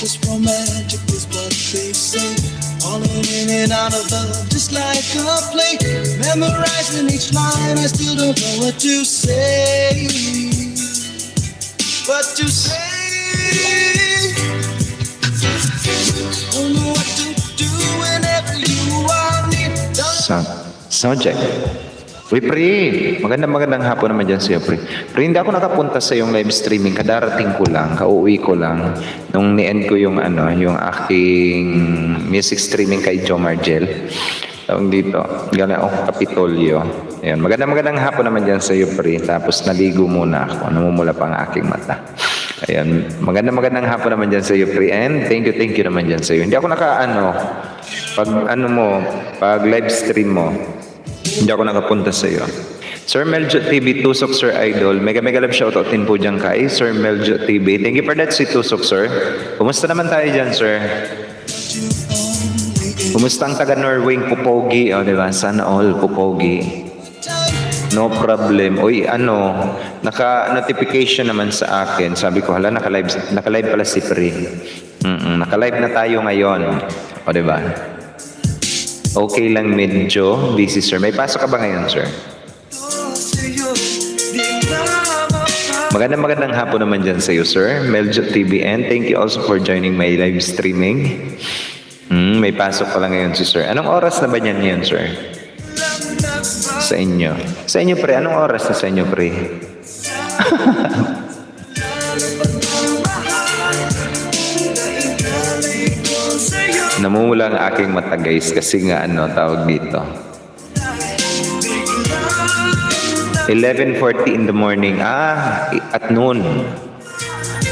Just romantic is what they say. Falling in and out of love just like a play. Memorizing each line, I still don't know what to say. What to say? Don't know what to do whenever you are near. Sound check. Uy, pre, magandang hapon naman dyan sa'yo, pre. Pre, hindi ako nakapunta sa yung live streaming. Kadarating ko lang, kauwi ko lang. Nung ni-end ko yung yung aking music streaming kay Joe Margel. Tawag dito, galing ako Kapitolyo. Ayan, magandang hapon naman dyan sa'yo, pre. Tapos naligo muna ako, namumula pa ang aking mata. Ayan, magandang hapon naman dyan sa'yo, pre. And thank you naman dyan sa'yo. Hindi ako pag live stream mo, hindi ako nakapunta sa iyo. Sir Meljo TV, Tusok Sir Idol. Mega love shoutout din po dyan kay Sir Meljo TV. Thank you for that, si Tusok Sir. Kumusta naman tayo dyan, Sir? Kumusta ang taga Norway, Pupogi? O, diba? Sana all, Pupogi. No problem. Uy, naka-notification naman sa akin. Sabi ko, hala, naka-live pala si Pri. Naka-live na tayo ngayon. O, diba? Okay lang, medyo busy, sir. May pasok ka ba ngayon, sir? Magandang hapon naman dyan sa iyo, sir. Meljo TVN, thank you also for joining my live streaming. May pasok pa lang ngayon si sir. Anong oras na ba niyan ngayon, sir? Sa inyo. Sa inyo, pre. Anong oras na sa inyo, pre? Namumula ang aking mata, guys, kasi nga tawag dito. 11:40 in the morning. At noon.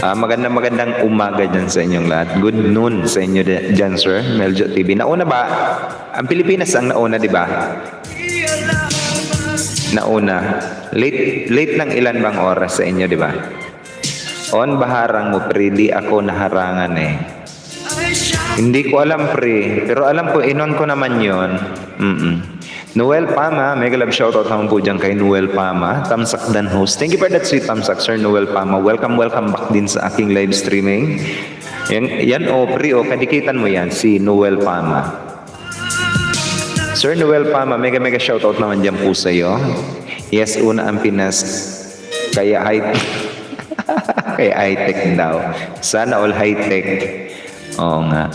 Magandang umaga dyan sa inyong lahat. Good noon sa inyo dyan, sir. Meljo TV. Nauna ba? Ang Pilipinas ang nauna, di ba? Nauna. Late ng ilan bang oras sa inyo, di ba? On baharang mo, pre. Di ako naharangan eh. Hindi ko alam, pre. Pero alam ko, inon ko naman yon. Noel Pama, mega love shoutout naman po dyan kay Noel Pama. Tamsak Dan host. Thank you for that sweet Tamsak, Sir Noel Pama. Welcome back din sa aking live streaming. Yan pre, kadikitan mo yan, si Noel Pama. Sir Noel Pama, mega shoutout naman dyan po sa iyo. Yes, una ang Pinas. Kaya high-tech daw. Sana all high-tech. Oo nga.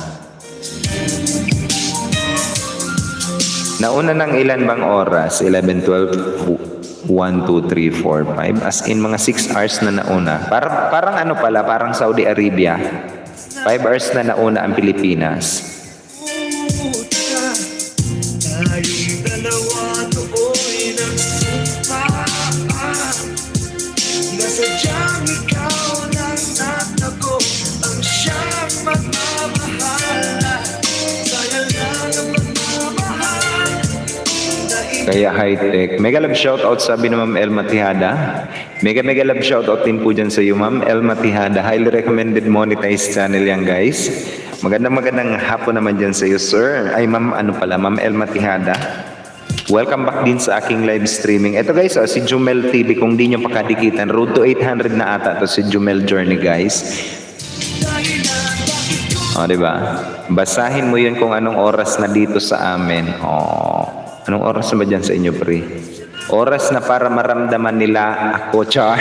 Nauna ng ilan bang oras? 11, 12, 1, 2, 3, 4, 5. As in mga 6 hours na nauna. Parang Saudi Arabia. 5 hours na nauna ang Pilipinas. Kaya high-tech. Mega love shoutout sabi ni Ma'am Elma Tihada. Mega love shoutout din po dyan sa iyo, Ma'am Elma Tihada. Highly recommended monetized channel yan, guys. Magandang hapon naman dyan sa iyo, sir. Ay, Ma'am Elma Tihada. Welcome back din sa aking live streaming. Ito, guys, si Jumel TV. Kung di nyo pakadikitan, road to 800 na ata to si Jumel Journey, guys. Diba? Basahin mo yun kung anong oras na dito sa amin. Anong oras na ba dyan sa inyo, pre? Oras na para maramdaman nila ako, char.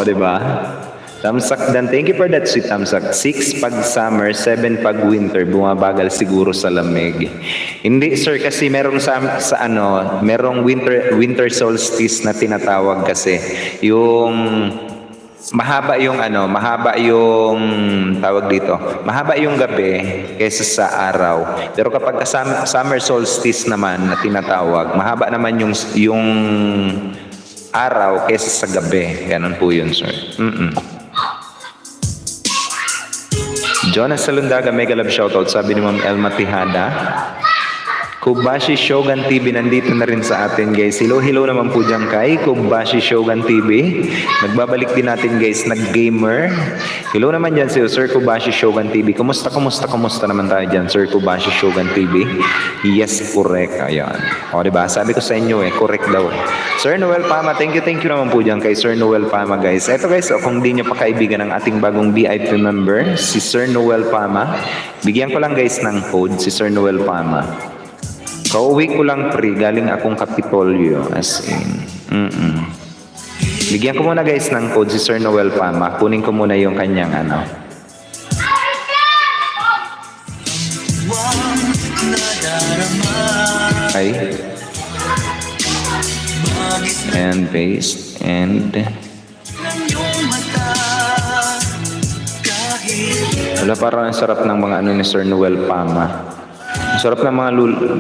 Diba? Tamsak Dan, thank you for that sweet Tamsak. 6 pag summer, 7 pag winter, bumabagal siguro sa lamig. Hindi, sir, kasi merong merong winter solstice na tinatawag kasi. Mahaba yung tawag dito. Mahaba yung gabi kaysa sa araw. Pero kapag summer solstice naman na tinatawag, mahaba naman yung araw kaysa sa gabi. Ganun po yun, sir. Jonas Salundaga, mega love shoutout, sabi ni Ma'am Elma Tihada. Kobashi Shogun TV nandito na rin sa atin guys. Hello naman po dyan kay Kobashi Shogun TV. Nagbabalik din natin guys, nag-gamer. Hello naman dyan si Sir Kobashi Shogun TV. Kumusta naman tayo dyan, Sir Kobashi Shogun TV? Yes, correct. Ayan. O diba, sabi ko sa inyo correct daw. Sir Noel Pama, thank you naman po dyan kay Sir Noel Pama guys. Eto guys, kung di nyo pa kaibigan ng ating bagong VIP member, si Sir Noel Pama, bigyan ko lang guys ng code, si Sir Noel Pama. Kauwi ko lang pre, galing akong Kapitolyo, as in. Bigyan ko muna guys ng code si Sir Noel Pama. Kunin ko muna yung kanyang ano. Okay. And paste. And wala, parang ang sarap ng mga ano ni Sir Noel Pama. Ang sarap ng mga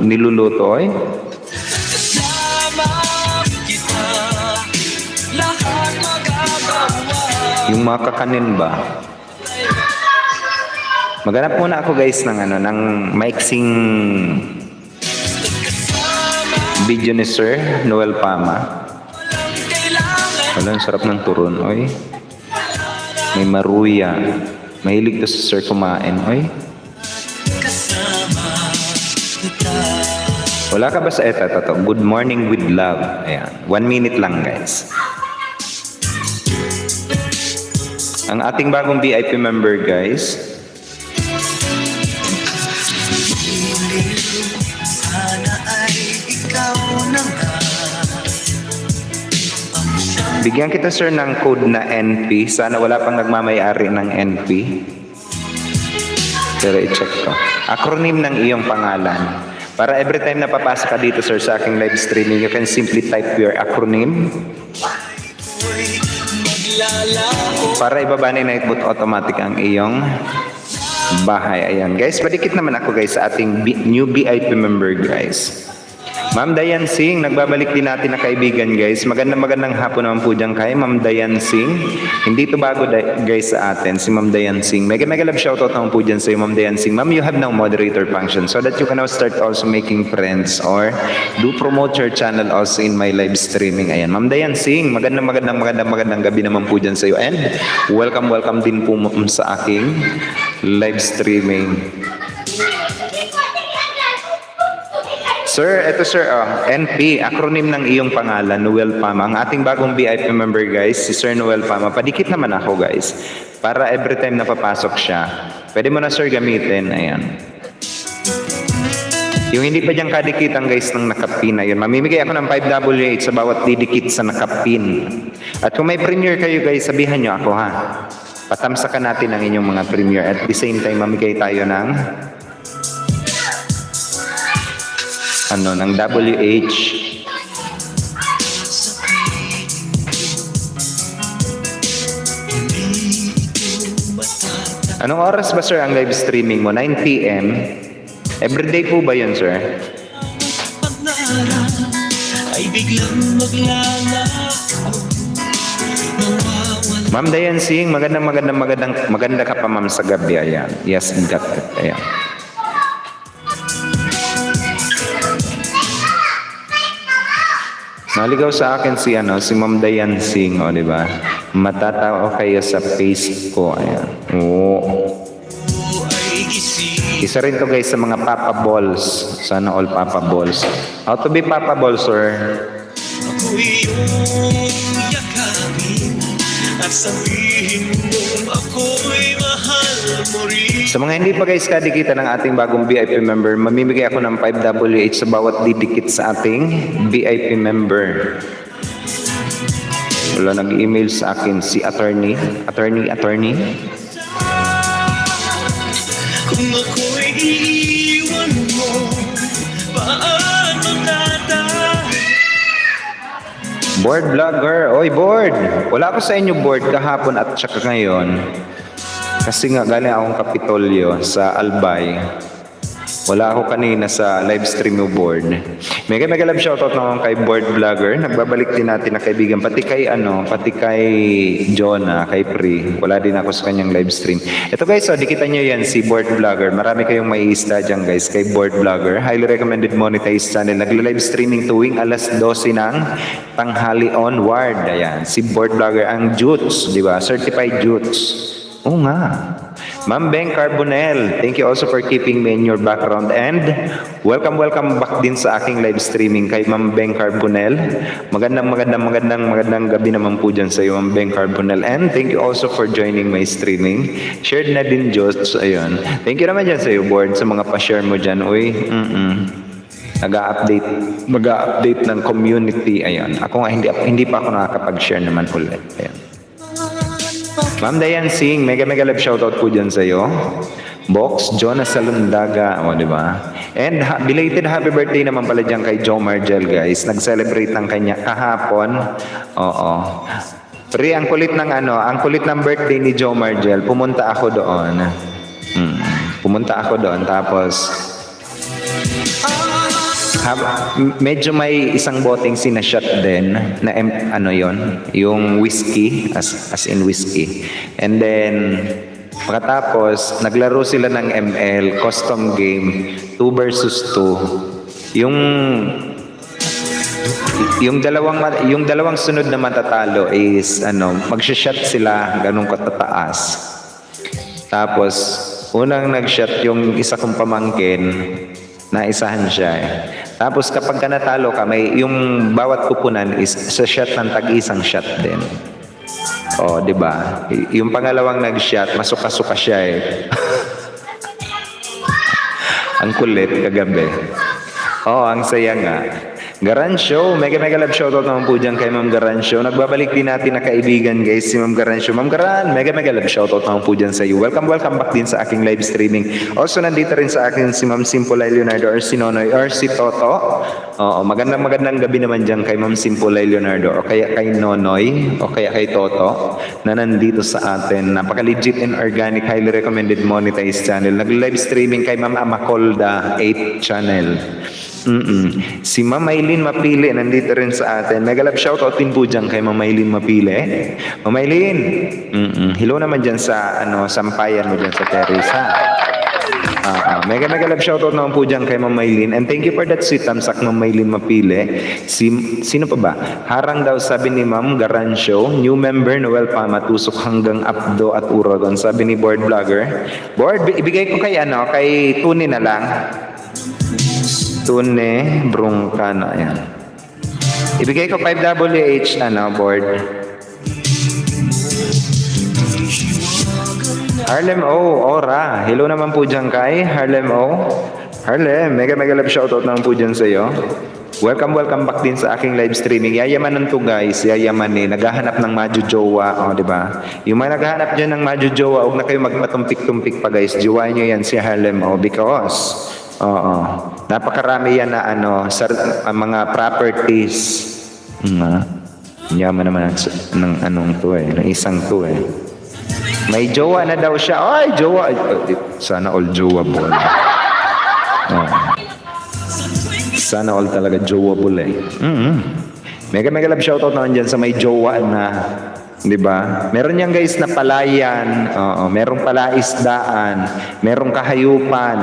niluluto eh. Yung mga kakanin ba? Maghanap muna ako guys ng ano, ng maiksing video ni Sir Noel Pama. Wala, ang sarap ng turon, oy. May maruya. Mahilig to si Sir kumain, oy. Wala ka ba sa eto? Good morning with love. Ayan. 1 minute lang guys. Ang ating bagong VIP member guys. Bigyan kita sir ng code na NP. Sana wala pang nagmamayari ng NP. Pero i-check ko. Acronym ng iyong pangalan. Para every time na papasok ka dito sir sa aking live streaming, you can simply type your acronym. Para ibaba ni Nightbot automatic ang iyong bahay. Ayan guys, padikit naman ako guys sa ating new VIP member guys. Ma'am Dayan Singh, nagbabalik din natin na kaibigan guys. Magandang hapon naman po dyan kay Ma'am Dayan Singh. Hindi ito bago guys sa atin, si Ma'am Dayan Singh. Mega love shoutout naman po dyan sa iyo Ma'am Dayan Singh. Ma'am, you have now moderator function so that you can now start also making friends or do promote your channel also in my live streaming. Ayan, Ma'am Dayan Singh, magandang gabi naman po dyan sa iyo. And welcome din po sa aking live streaming. Sir, eto sir, NP, acronym ng iyong pangalan, Noel Pama. Ang ating bagong VIP member guys, si Sir Noel Pama. Padikit naman ako guys, para every time na papasok siya, pwede mo na sir gamitin, ayan. Yung hindi pa dyan kadikitan guys ng nakapin na yun, mamimigay ako ng 5W8 sa bawat didikit sa nakapin. At kung may premiere kayo guys, sabihan nyo ako ha. Patamsakan natin ang inyong mga premiere. At the same time, mamigay tayo ng ng WH. Anong oras ba sir ang live streaming mo? 9 PM? Everyday po ba yun sir? Ma'am Dayan Singh, maganda ka pa ma'am sa gabi. Ayan. Yes, got it. Ayan. Naligaw sa akin si Ma'am Dayan Singh, o di ba? Matatao kayo sa face ko, ayan. Oo. Isa rin to guys sa mga Papa Balls. Sana all Papa Balls. How to be Papa Balls, sir? Ako iyong yakapin at sabihin mo ako'y mahal mo rin. Sa mga hindi pa guys kadikita ng ating bagong VIP member, mamimigay ako ng 5W8 sa bawat didikit sa ating VIP member. Wala nag-email sa akin si attorney. Kung ako'y iiwan mo, paano tatay? Board vlogger. Oy, board! Wala ako sa inyo board kahapon at saka ngayon. Kasi nga galing akong Kapitolyo sa Albay. Wala ako kanina sa live stream mo, Board. Mega love shoutout naman kay Board Vlogger. Nagbabalik din natin na kaibigan. Pati kay Jonah, kay Pri. Wala din ako sa kanyang live stream. Ito guys, di kita nyo yan, si Board Vlogger. Marami kayong may isda dyan guys, kay Board Vlogger. Highly recommended monetized channel. Nagla-live streaming tuwing alas 12 ng tanghali onward. Ayan, si Board Vlogger. Ang Jutes, di ba? Certified Jutes. Oo nga. Ma'am Beng Carbonell, thank you also for keeping me in your background and welcome back din sa aking live streaming kay Ma'am Beng Carbonell. Magandang gabi naman po dyan sa iyo, Ma'am Beng Carbonell, and thank you also for joining my streaming. Shared na din, Josh. Ayun. Thank you naman dyan sa iyo, Board, sa mga pa-share mo dyan. Uy, mag-update ng community. Ayun. Ako nga, hindi pa ako nakakapag-share naman ulit. Ayun. Ma'am Dayan Singh, mega love shoutout po dyan sa'yo. Box, Jonas Salundaga, di ba? And belated happy birthday naman pala dyan kay Joe Margel, guys. Nag-celebrate ng kanya kahapon. Oo. Pre, ang kulit ng birthday ni Joe Margel, pumunta ako doon. Tapos medyo may isang boteng sinashot din na yung whiskey, as in whiskey. And then pagkatapos naglaro sila ng ML custom game 2 versus 2. Yung dalawang sunod na matatalo is magsha-shot sila ganun katataas. Tapos unang nag-shot yung isa kong pamangkin, naisahan siya eh. Tapos kapag ka natalo ka, yung bawat kupunan is sa shot ng tag-isang shot din. O, di ba? Yung pangalawang nag-shot, masuka-suka siya eh. Ang kulit kagabi. Ang saya nga. Garansyo, mega love shoutout naman po dyan kay Ma'am Garansyo. Nagbabalik din natin na kaibigan guys, si Ma'am Garansyo. Ma'am Garan, mega love shoutout naman po dyan sa iyo. Welcome back din sa aking live streaming. Also nandito rin sa akin si Ma'am Simpulay Leonardo or si Nonoy or si Toto. Magandang gabi naman dyan kay Ma'am Simpulay Leonardo o kaya kay Nonoy o kaya kay Toto na nandito sa atin. Napaka-legit and organic, highly recommended monetized channel. Nag-live streaming kay Ma'am Amacolda 8 channel. Si Ma'am Maylin Mapili nandito rin sa atin. Mega love shoutout din po dyan kay Ma'am Maylin Mapili. Ma'am Maylin, hello naman dyan sa sampayan mo dyan sa Teresa. Mega love shoutout naman po dyan kay Ma'am Maylin. And thank you for that sweet tamsak, Ma'am Maylin Mapili. Sino pa ba? Harang daw sabi ni Ma'am Garansyo, new member Noel Pama, tusok hanggang Apdo at Uragon. Sabi ni Board Vlogger. Board, ibigay ko kay Tuni na lang. Tune Brungkana, ayan. Ibigay ko 5WH, Board. Harlem O, Ora. Hello naman po dyan kay Harlem O. Harlem, mega love shoutout naman po dyan sa iyo. Welcome back din sa aking live streaming. Yayamanan to guys, naghahanap ng majujowa, di ba? Yung mga naghahanap dyan ng majujowa, huwag na kayo magpatumpik-tumpik pa guys. Jowain nyo yan si Harlem O because napakarami yan na mga properties. Yaman naman ng isang to eh. May jowa na daw siya. Ay, jowa. Sana all jowa ball. Sana all talaga jowa ball eh. Mega love shoutout naman dyan sa may jowa na, di ba? Meron yan guys na palayan. Merong palaisdaan. Merong kahayupan.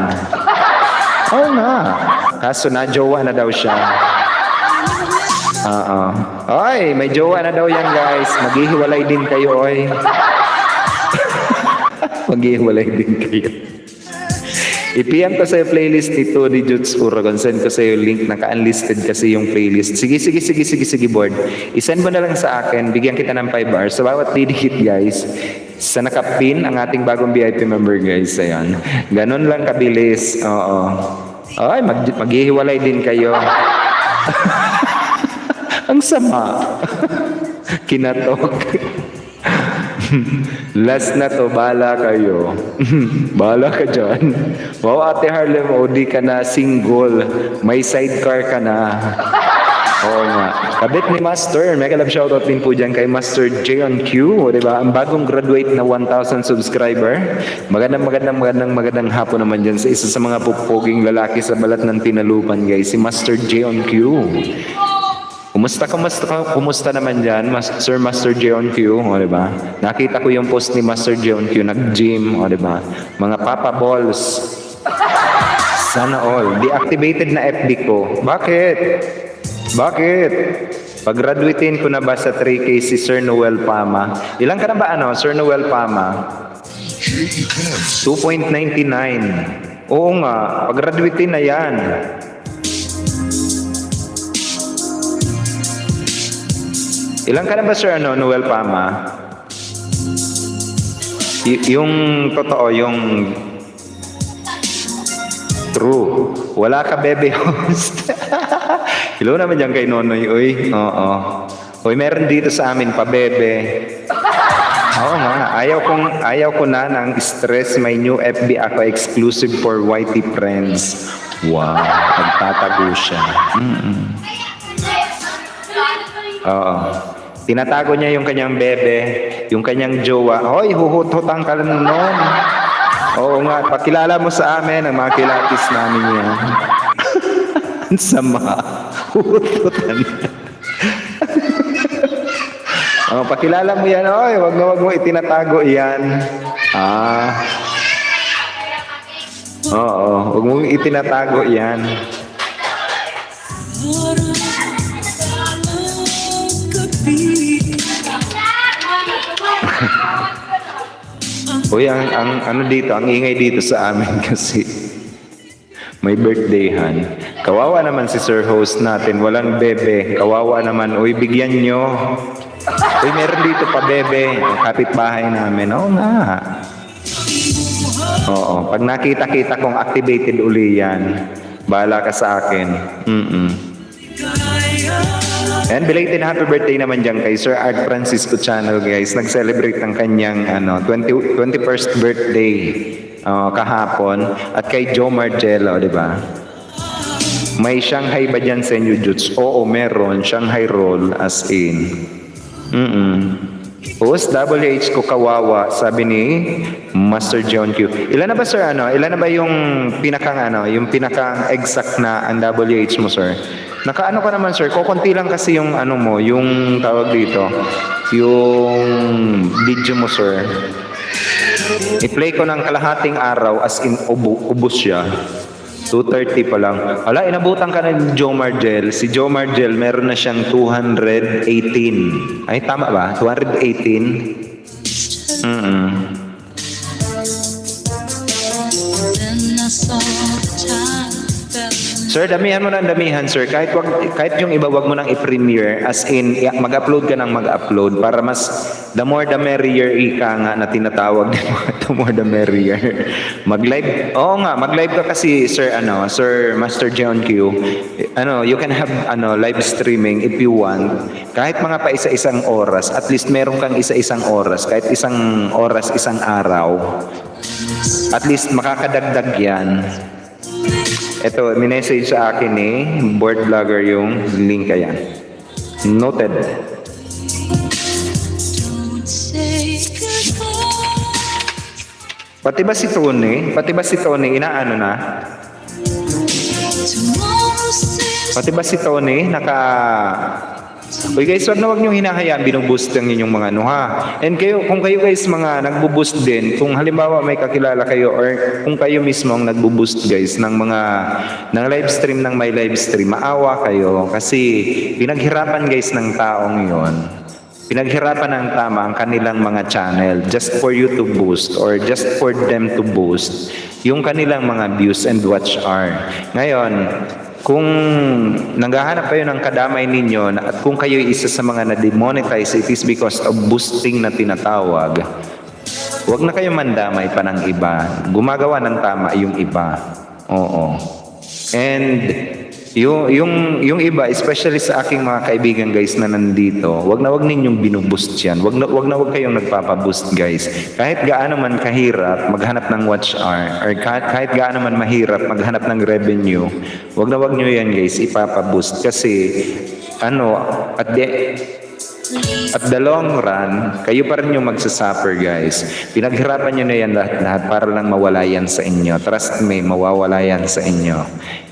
Nga. Kaso na jowa na daw siya. Ay, may jowa na daw yan guys. Maghihiwalay din kayo, oy. Maghihiwalay din kayo. I-PM ko sa'yo playlist nito ni Juts Uragon. Send ko sa'yo link. Naka-unlisted kasi yung playlist. Sige, Board. I-send mo na lang sa akin. Bigyan kita ng 5 hours. Sa bawat hit guys, sa nakapin ang ating bagong VIP member guys. Ayan. Ganun lang kabilis. Ay, maghihiwalay din kayo. Ang sama. Kinatok. Last na to, bahala kayo. Bahala ka dyan. Wow, Ate Harlem, di ka na single. May sidecar ka na. Oo nga. Kabit ni Master. Mega love shoutout din po dyan kay Master J on Q. O, diba? Ang bagong graduate na 1,000 subscriber. Magandang hapon naman dyan sa isa sa mga pupuging lalaki sa balat ng Tinalupan, guys. Si Master J on Q. Kumusta naman dyan, Sir Master J on Q, o diba? Nakita ko yung post ni Master J on Q, nag-gym, o diba? Mga Papa Balls. Sana all. Deactivated na FB ko. Bakit? Pag-graduatein ko na ba sa 3K si Sir Noel Pama? Ilan ka na ba Sir Noel Pama? 2.99. Oo nga, pag-graduatein na yan. Ilan ka na ba Sir Noel Pama? Yung totoo, yung true. Wala ka bebe host. Hello naman dyan kay Nonoy. Uy, oo. Uy, meron dito sa amin pa bebe. Oo nga, ayaw ko na ng stress. My new FB ako exclusive for YT friends. Wow, nagtatago siya. Oo. Tinatago niya yung kanyang bebe, yung kanyang jowa. Hoy, huhut-hutang ka lang nun. Oo nga, pakilala mo sa amin ang mga kilatis namin yan. Ang sama. Huhut-hutan. Pakilala mo yan. Oy, wag mo itinatago yan. Oo, wag mo itinatago yan. Uy, ang ano dito, ang ingay dito sa amin kasi may birthdayhan. Kawawa naman si Sir Host natin, walang bebe. Kawawa naman, uy, bigyan nyo. Uy, meron dito pa bebe. Ang kapitbahay namin, oo nga. Oo, pag nakita-kita kong activated uli yan, bahala ka sa akin. And belated happy birthday naman dyan kay Sir Art Francisco Channel, guys. Nag-celebrate ng kanyang 21st birthday kahapon. At kay Joe Margello, di ba? May Shanghai ba dyan sa inyo, Juts? Oo, meron. Shanghai roll as in. Host WH ko kawawa, sabi ni Master John Q. Ilan na ba sir Ilan na ba yung yung pinakang exact na ang WH mo sir? Nakaano ka naman sir? Kukunti lang kasi yung mo, yung tawag dito, yung video mo sir. I-play ko ng kalahating araw as in ubos siya. 2:30 pa lang. Ala, inabutan ka na ni Joe Margel. Si Joe Margel, meron na siyang 218. Ay, tama ba? 218? Sir, damihan mo ng damihan, sir. Kahit yung iba, wag mo nang i-premiere. As in, mag-upload ka ng mag-upload para mas the more the merrier ika nga na tinatawag. The more the merrier. Mag-live. Oo nga, mag-live ka kasi, sir, Sir Master John Q. You can have live streaming if you want. Kahit mga pa isa-isang oras, at least meron kang isa-isang oras. Kahit isang oras, isang araw. At least makakadagdag yan. Ito, minessage sa akin board vlogger yung link kaya. Noted. Pati ba si Tony? Inaano na? Pati ba si Tony? Uy guys, wag nyo hinahayaan binuboost ang inyong mga And kung kayo guys mga nagbuboost din, kung halimbawa may kakilala kayo or kung kayo mismo ang nagbuboost guys ng live stream ng my live stream, maawa kayo kasi pinaghirapan guys ng taong yon. Pinaghirapan ng tama ang kanilang mga channel just for you to boost or just for them to boost yung kanilang mga views and watch hour. Ngayon, kung naghahanap kayo ng kadamay ninyo at kung kayo isa sa mga na-demonetize, it is because of boosting na tinatawag. Huwag na kayo mandamay pa ng iba. Gumagawa ng tama yung iba. Oo. And yung iba, especially sa aking mga kaibigan guys na nandito, wag ninyong binuboost yan. Wag kayong nagpapaboost guys. Kahit gaano man kahirap maghanap ng watch hour or kahit gaano man mahirap maghanap ng revenue, wag nyo yan guys ipapaboost kasi ano, at the long run, kayo pa rin yung magsasuffer, guys. Pinaghirapan nyo na yan lahat para lang mawala yan sa inyo. Trust me, mawawala yan sa inyo.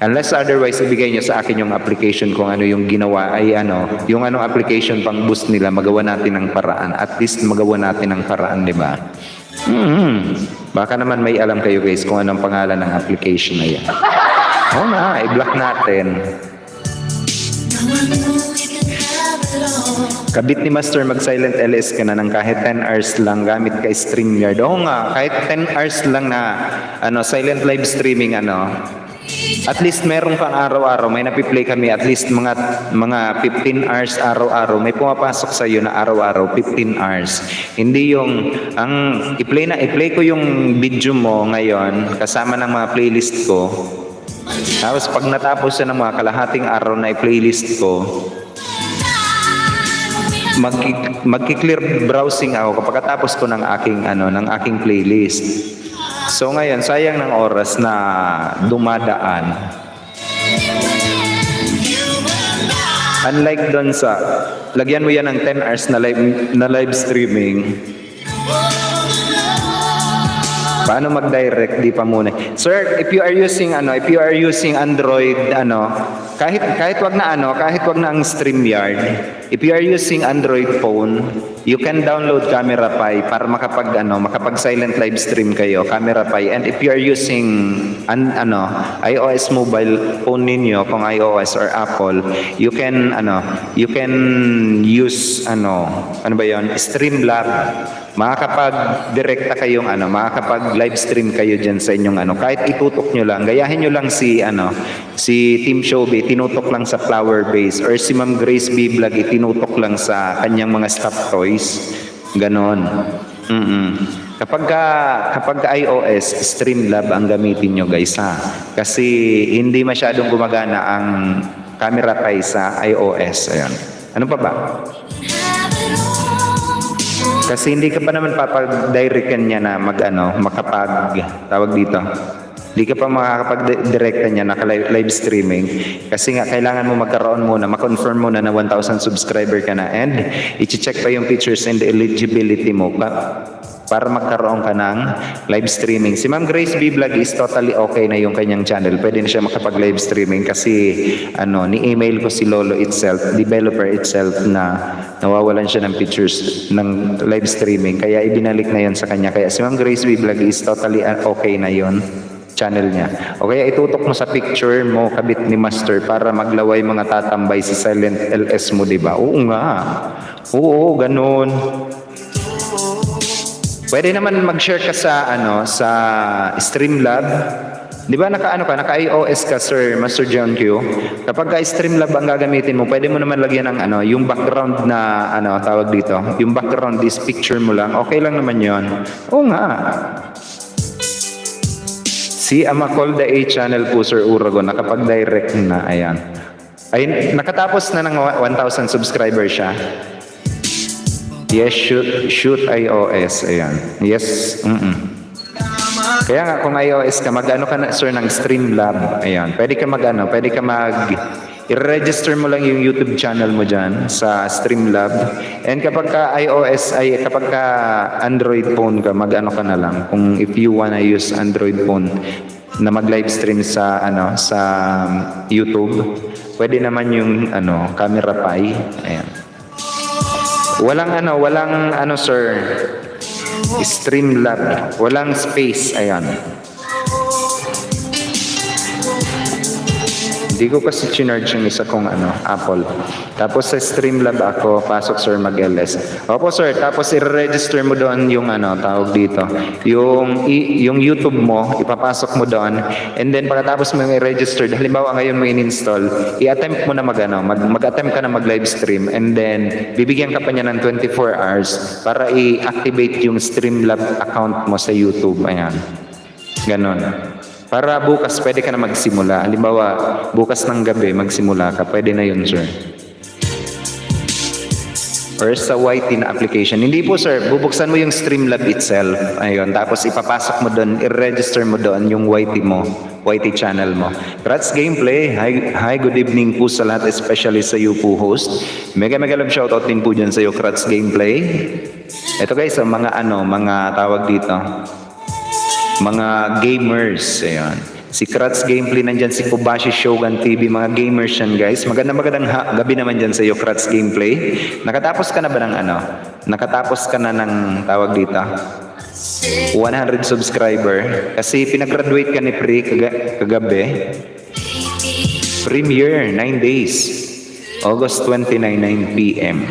Unless otherwise, ibigay nyo sa akin yung application kung ano yung ginawa, ay ano, yung anong application pang boost nila, magawa natin ng paraan. At least magawa natin ng paraan, di ba? Baka naman may alam kayo, guys, kung anong pangalan ng application na yan. Oo nga, i-block natin. Kabit ni Master, mag-silent LS ka na ng kahit 10 hours lang gamit ka StreamYard. Oo nga, kahit 10 hours lang na silent live streaming at least meron pang araw-araw, may napiplay kami at least mga 15 hours araw-araw. May pumapasok sa iyo na araw-araw 15 hours. Hindi yung i-play ko yung video mo ngayon kasama ng mga playlist ko. Tapos pag natapos na ng mga kalahating araw na i-playlist ko, magki-clear browsing ako kapag tapos ko ng aking playlist. So ngayon, sayang ng oras na dumadaan. Unlike doon sa lagyan mo yan ng 10 hours na live streaming. Paano mag-direct? Di pa muna. Sir, if you are using Android, kahit wag na ang StreamYard. If you are using Android phone, you can download Camera Pi para makapag silent live stream kayo, Camera Pi. And if you are using iOS mobile phone ninyo, kung iOS or Apple, you can use Streamlab. Makakapag-direkta kayong makakapag-live stream kayo diyan sa inyong kahit itutok nyo lang, gayahin nyo lang si Team Showbiz, tinutok lang sa flower base, or si Ma'am Grace B Vlog, tinutok lang sa kanyang mga stuffed toys. Ganon. Kapag iOS, Streamlab ang gamitin nyo, guys, ha. Kasi hindi masyadong gumagana ang Camera Pi sa iOS. Ayan. Ano pa ba? Kasi hindi ka pa naman papag-directan niya na tawag dito. Hindi ka pa makakapag-directan niya na live streaming. Kasi nga, kailangan mo magkaroon muna, ma-confirm muna na 1,000 subscriber ka na, and i-check pa yung features and eligibility mo para magkaroon ka ng live streaming. Si Ma'am Grace B Vlog is totally okay na yung kanyang channel. Pwede na siya makapag-live streaming kasi ni-email ko si Lolo itself, developer itself, na nawawalan siya ng features ng live streaming. Kaya ibinalik na yon sa kanya. Kaya si Ma'am Grace B Vlog is totally okay na yon channel niya. O kaya itutok mo sa picture mo, kabit ni Master, para maglaway mga tatambay sa silent LS mo, diba? Oo nga. Oo, ganun. Pwede naman mag-share ka sa Streamlab. 'Di ba naka-iOS ka, Sir Master John Q? Kapag Streamlab ang gagamitin mo, pwede mo naman lagyan ng yung background na tawag dito. Yung background is picture mo lang. Okay lang naman 'yon. Oo nga. Si Amacolda A channel po, Sir Uragon, nakapag-direct na. Ayan. Ay, nakatapos na ng 1,000 subscriber siya. Yes, shoot iOS. Ayan. Yes. Kaya nga, kung iOS ka, mag-ano ka na, sir, ng Streamlab. Ayan. Pwede ka i-register mo lang yung YouTube channel mo dyan sa Streamlab. And kapag ka Android phone ka, mag-ano ka na lang. Kung if you wanna use Android phone na mag-live stream sa YouTube, pwede naman yung Camera Pi. Ayan. Walang sir, Streamlab, walang space. Ayan. Hindi ko kasi chinarge yung isa kong Apple. Tapos sa Streamlab ako, pasok, sir, mag-LS. Opo, sir, tapos i-register mo doon yung tawag dito. Yung YouTube mo, ipapasok mo doon. And then pagkatapos mo i-register, halimbawa ngayon mo in-install, i-attempt mo na mag-attempt ka na mag-live stream. And then bibigyan ka pa niya ng 24 hours para i-activate yung Streamlab account mo sa YouTube. Ayan. Ganon. Para bukas, pwede ka na magsimula. Halimbawa, bukas ng gabi, magsimula ka. Pwede na yun, sir. or sa YT na application. Hindi po sir, bubuksan mo yung Streamlab itself. Ayun, tapos ipapasok mo doon, i-register mo doon yung YT mo, YT channel mo. Krats Gameplay, hi, good evening po sa lahat, especially sa iyo po host. Mega love shoutout din po dyan sa iyo, Krats Gameplay. Ito guys, mga mga tawag dito, mga gamers, ayun. Si Krats Gameplay nandyan, si Kobashi Shogun TV, mga gamers yan guys. Magandang gabi naman dyan sa iyo, Krats Gameplay. Nakatapos ka na ba ng Nakatapos ka na ng tawag dito? 100 subscriber. Kasi pinag-graduate ka ni Pri kagabi. Premiere, 9 days. August 29, 9 p.m.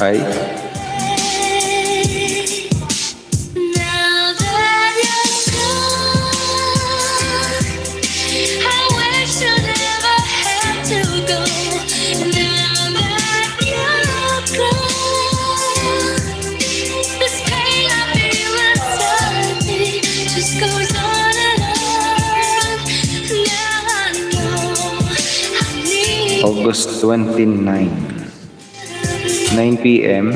Hi. August 29, 9 p.m.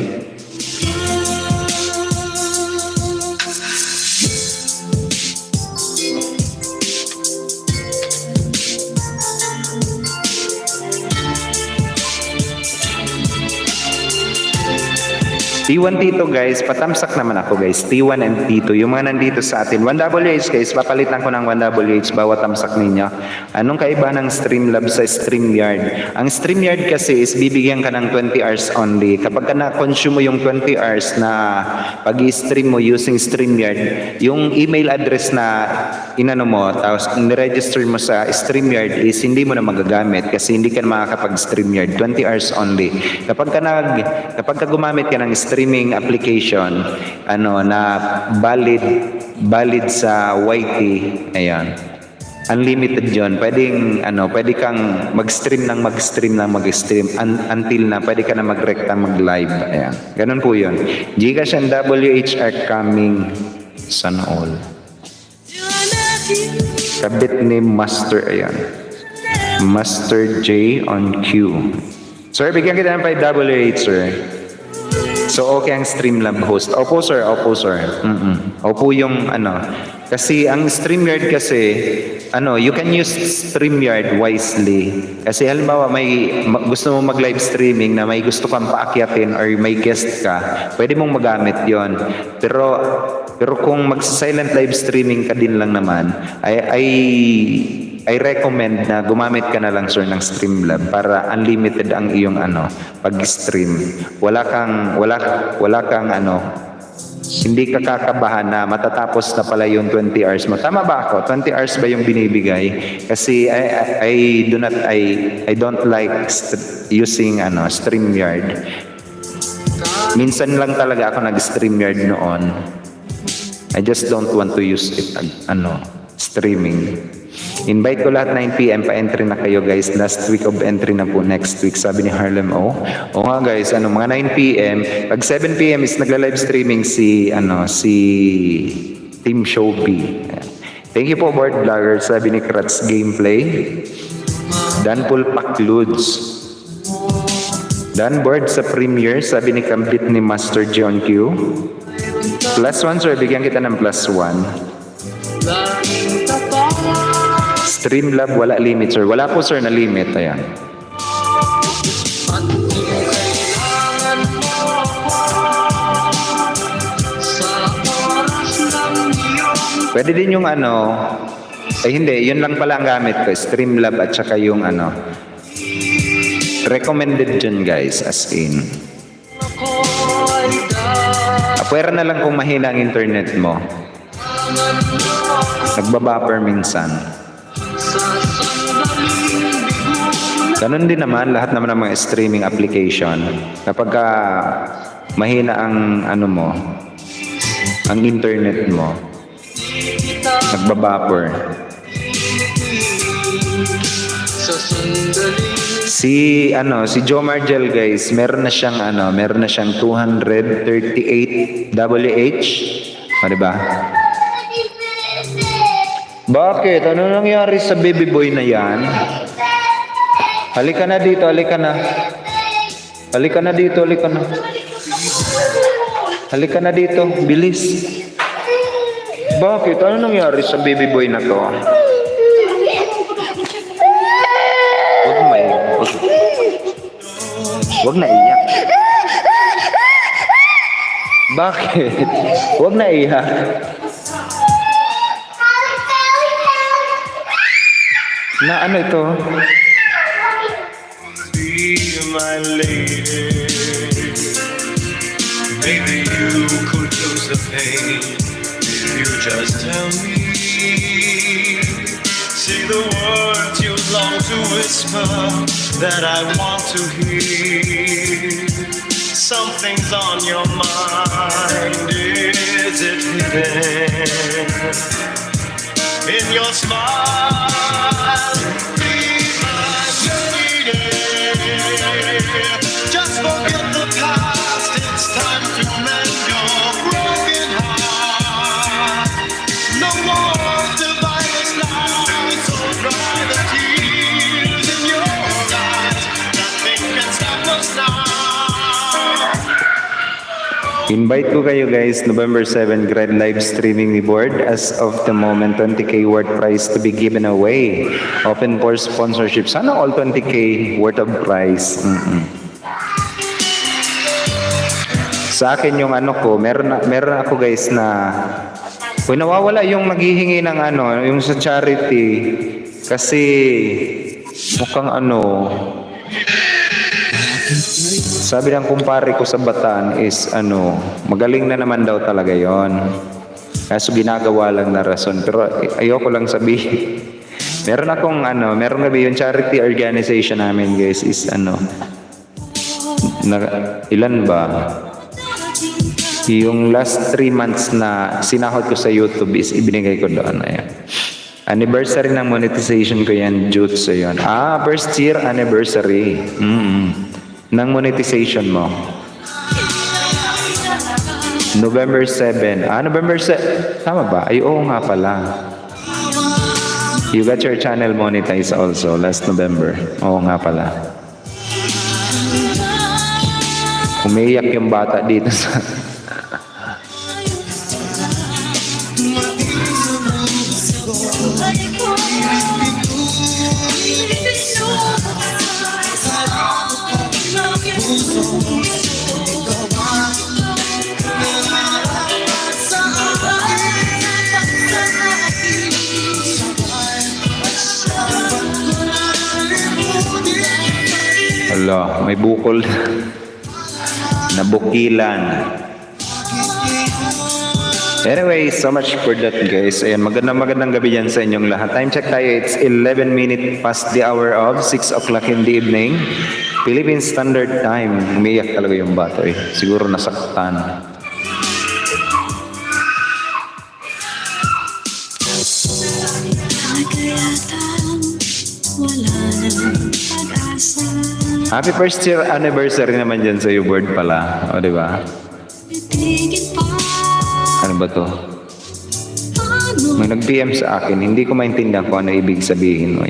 T1 Tito guys, patamsak naman ako guys. T1 and Tito, yung mga nandito sa atin. 1WH guys, papalitan ko ng 1WH bawat tamsak ninyo. Anong kaiba ng Streamlab sa StreamYard? Ang StreamYard kasi is bibigyan ka ng 20 hours only. Kapag ka na-consume mo yung 20 hours na pag-i-stream mo using StreamYard, yung email address na inano mo, tapos niregister mo sa StreamYard is hindi mo na magagamit kasi hindi ka makakapag-StreamYard. 20 hours only. Kapag ka gumamit ka ng streaming application na valid sa YT, ayan, unlimited yon. Pwede kang mag-stream until na pwede ka na mag-recta mag-live, ayan, ganun po yun. Gcash and WHR coming, sana all. Kabit ni Master, ayan, Master J on Q. Sir, bigyan kita ng 5WH, sir. So, okay ang Streamlab host. Opo, sir. Opo, sir. Opo yung Kasi ang StreamYard kasi, you can use StreamYard wisely. Kasi halimbawa, gusto mo mag-live streaming na may gusto kang paakyatin or may guest ka, pwede mong magamit yon. Pero kung mag-silent live streaming ka din lang naman, I recommend na gumamit ka na lang sir ng Streamlab para unlimited ang iyong pag-stream. Wala kang hindi ka kakabahan na matatapos na pala yung 20 hours mo. Tama ba ako? 20 hours ba yung binibigay? Kasi I don't like using StreamYard. Minsan lang talaga ako nag-StreamYard noon. I just don't want to use it streaming. Invite ko lahat 9 p.m. pa-entry na kayo guys. Last week of entry na po, next week, sabi ni Harlem O. O nga guys, mga 9 p.m. Pag 7 p.m. is nagla-live streaming si Team Showbie. Thank you po board vlogger, sabi ni Krats Gameplay. Dan Pulpak Ludes. Dan board sa premiere, sabi ni Kambit ni Master John Q. +1 sir, bigyan kita ng +1. Streamlab, wala limit sir. Wala po sir na limit. Ayan. Pwede din yung hindi, yun lang pala ang gamit ko. Streamlab at saka yung recommended dyan guys, as in. Apwera na lang kung mahina ang internet mo. Nagbabuffer minsan. Ganun din naman, lahat naman ng mga streaming application. Kapag mahina ang ang internet mo, nagbabuffer. Si Joe Margel guys, meron na siyang 238 WH. O, diba? Bakit? Ano nangyari sa baby boy na yan? Halika na dito, halika na. Halika na dito, halika na. Halika na dito, bilis. Bakit? Ano nangyari sa baby boy na to? Huwag na iyak. Bakit? Huwag na iyak. Na ano ito? Be my lady. Maybe you could lose the pain if you just tell me. Say the words you long to whisper that I want to hear. Something's on your mind, is it hidden in your smile? Be my lady. Just forget the past, it's time to mend your broken heart. No more divided lies, so dry the tears in your eyes. Nothing can stop us now. Invite ko kayo guys, November 7, grand live streaming ni Board. As of the moment, 20K worth prize to be given away. Open for sponsorship. Sana all 20K worth of prize. Sa akin yung ano ko, meron ako guys na kung nawawala yung maghihingi ng yung sa charity kasi mukhang sabi ng kumpare ko sa Bataan is magaling na naman daw talaga yon. Kaso ginagawa lang na rason. Pero ayoko lang sabihin. Meron gabi yung charity organization namin guys is ilan ba? Yung last 3 months na sinahod ko sa YouTube is ibinigay ko doon. Ayan. Anniversary ng monetization ko yan, Jutsu yun. First year anniversary. Ng monetization mo. November 7. November 7. Tama ba? Ay, oo nga pala. You got your channel monetized also last November. Oo nga pala. Umiyak yung bata dito sa... Hala, may bukol. Nabukilan. Anyway, so much for that guys. Ayan, magandang gabi dyan sa inyong lahat. Time check tayo, it's 11 minutes past the hour of 6 o'clock in the evening. Philippine Standard Time. Umiyak talaga yung bata eh. Siguro nasaktan. Happy first year anniversary naman dyan sa Board pala. O, diba? Ano ba to? May nag-PM sa akin. Hindi ko maintindihan kung ano ibig sabihin mo.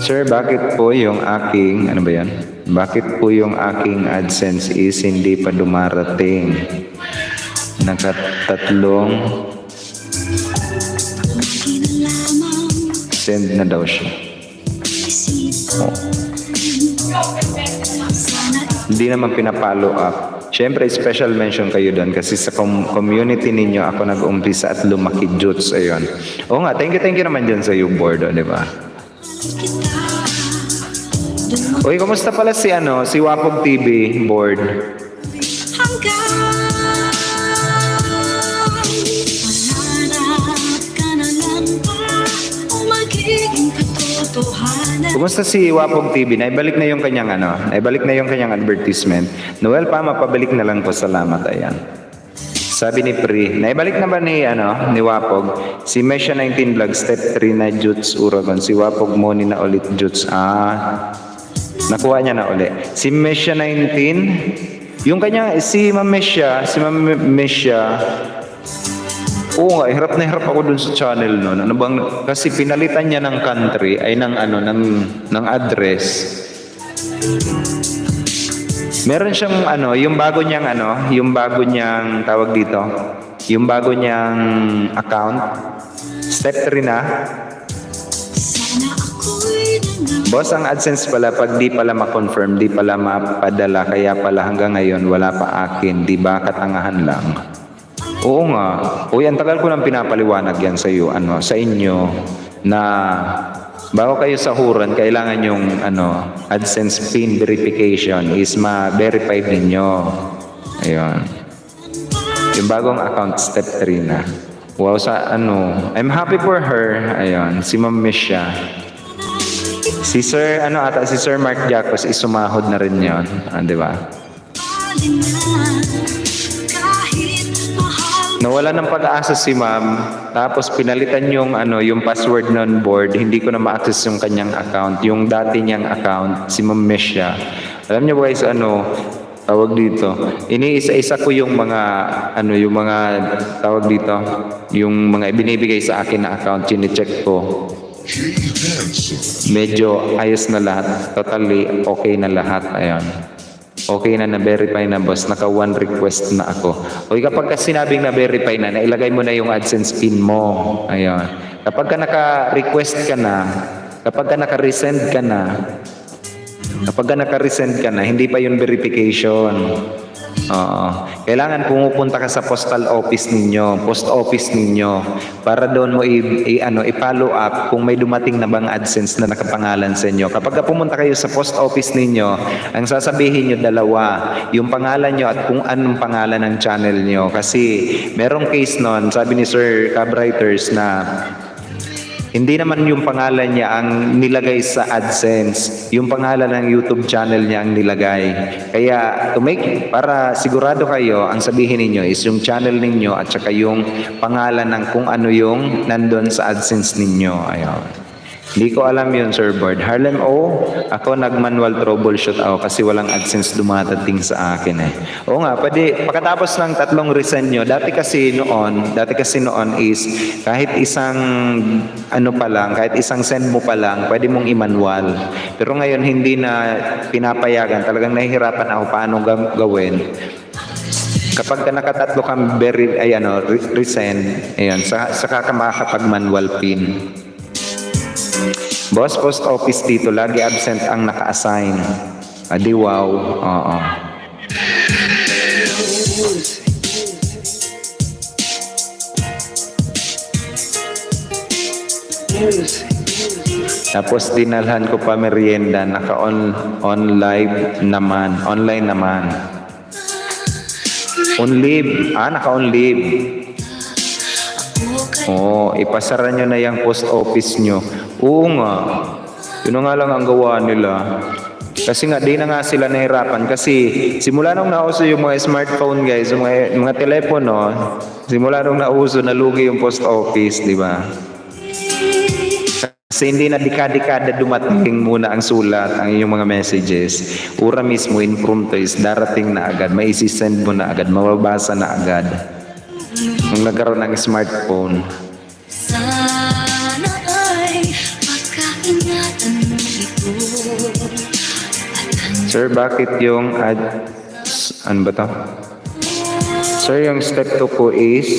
Sir, bakit po yung aking... Ano ba yan? Bakit po yung aking AdSense is hindi pa dumarating? Nakatatlong... Send na daw siya. Oh. Hindi naman pinapollow up. Siyempre, special mention kayo doon kasi sa community ninyo ako nag-umpisa at lumaki Jutsu. Ayun. Oo nga, thank you naman dyan sa Board, di ba? Uy, kumusta pala si Wapog TV Board? Kumusta si Wapog TV? Naibalik na yung kanyang advertisement. Noel pa, mapabalik na lang po. Salamat. Ayan. Sabi ni Pri, naibalik na ba ni Wapog? Si Mesha 19 Vlog, step 3 na Juts Uragon. Si Wapog Moni na ulit Juts. Nakuha niya na ulit. Si Mesha 19, yung kanya, si Ma'am Mesha, oo nga, hirap na hirap ako dun sa channel no. Ano bang, kasi pinalitan niya ng country, ay ng address. Meron siyang yung bago niyang tawag dito, yung bago niyang account, step 3 na. Boss, ang AdSense pala, pag di pala ma-confirm, di pala mapadala, kaya pala hanggang ngayon wala pa akin, di ba katangahan lang? Oo nga. Uy, ang tagal ko nang pinapaliwanag yan sa iyo, sa inyo, na bago kayo sahuran, kailangan yung AdSense PIN verification is ma-verify ninyo. Ayun. Yung bagong account, step 3 na. Wow, I'm happy for her. Ayun, si Ma'am Misha. Si Sir, si Sir Mark Jacos is sumahod na rin yun. Di ba? Nawala ng pag-asa si Ma'am, tapos pinalitan yung password non board, hindi ko na ma-access yung kanyang account, yung dati niyang account, si Ma'am Mesha. Alam niyo guys, tawag dito, iniisa-isa ko yung mga tawag dito, yung mga ibinibigay sa akin na account, chine-check ko. Medyo ayos na lahat, totally okay na lahat, ayun. Okay na, na-verify na boss, naka one request na ako. O kapag sinabing na-verify na, nailagay mo na yung AdSense PIN mo. Ayun. Kapag ka naka-request ka na, kapag ka naka-resend ka na, hindi pa yung verification. Kailangan pumupunta ka sa post office ninyo, para doon mo i-follow up kung may dumating na bang AdSense na nakapangalan sa inyo. Kapag pumunta kayo sa post office ninyo, ang sasabihin nyo dalawa, yung pangalan nyo at kung anong pangalan ng channel nyo. Kasi merong case noon, sabi ni Sir Cabwriters na hindi naman yung pangalan niya ang nilagay sa AdSense, yung pangalan ng YouTube channel niya ang nilagay. Kaya para sigurado kayo, ang sabihin ninyo is yung channel ninyo at saka yung pangalan ng kung ano yung nandun sa AdSense ninyo. Ayun. Hindi ko alam yun, Sir Board. Harlem ako nag-manual troubleshoot ako kasi walang AdSense dumatating sa akin eh. Oo nga, pagkatapos ng 3 resend nyo, dati kasi noon is kahit isang kahit isang send mo pa lang, pwede mong i-manual. Pero ngayon hindi na pinapayagan, talagang nahihirapan ako paano gawin. Kapag nakatatlo kang resend, ayun, saka ka makakapag-manual PIN. Boss, post office dito, lagi absent ang naka-assign. Adi wow. Oo. Tapos dinalhan ko pa merienda, naka-online naman. On leave. Naka-on leave. Ipasara nyo na yung post office nyo. Oo nga. Yun nga lang ang gawa nila. Kasi nga, di na nga sila nahirapan. Kasi simula nung nauso yung mga smartphone guys, yung mga telepono, simula nung nauso, nalugi yung post office, di ba? Kasi hindi na dekada-dekada dumating muna ang sulat, ang inyong mga messages. Ura mismo, in pronto is darating na agad. May isi-send mo na agad, mababasa na agad. Nung nagkaroon ng smartphone. Sana ay pagkaingatan mo ito. Sir, bakit yung ano ba to? Sir, yung step 2 ko is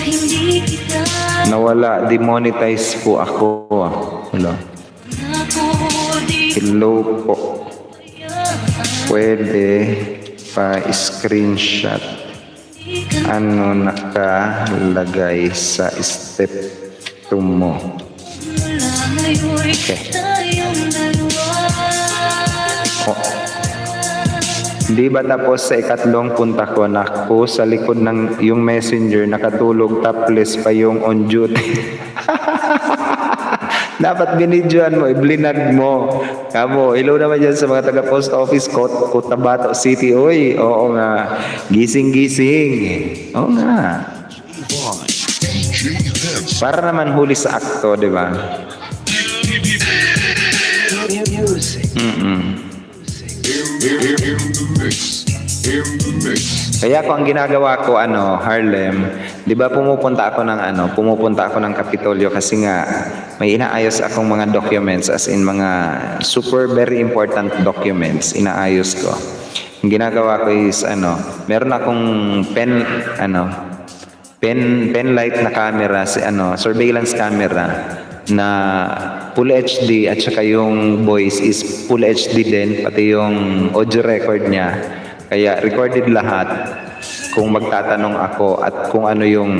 Hindi kita nawala, demonetize po ako. Hello. Hello po. Pwede pa screenshot ano nakalagay sa step 2 mo. Okay. Di ba tapos sa ikatlong punta ko, naku, sa likod ng yung messenger nakatulog, topless pa yung on duty. Dapat binidyoan mo, iblinag mo. Kamo, hello naman dyan sa mga taga post office, Cotabato City. Uy, oo nga. Gising-gising. Oo nga. Para naman huli sa akto, di ba? Kaya ako ang ginagawa ko Harlem, 'di ba pumupunta ako ng Kapitolyo kasi nga may inaayos akong mga documents as in mga super very important documents inaayos ko. Ang ginagawa ko is meron akong pen light na camera surveillance camera na full HD at saka yung voice is full HD din pati yung audio record niya. Kaya recorded lahat kung magtatanong ako at kung ano yung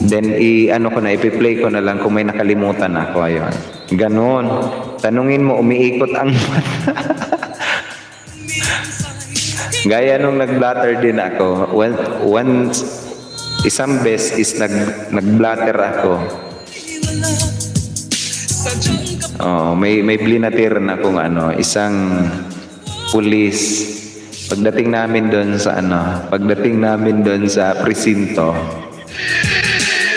then ipi-play ko na lang kung may nakalimutan ako ayun. Ganon. Tanungin mo umiikot ang gaya nung nag-blatter din ako. Once isang beses is nag-blatter ako. Oh, may blinatir na kung isang pulis. Pagdating namin doon sa presinto,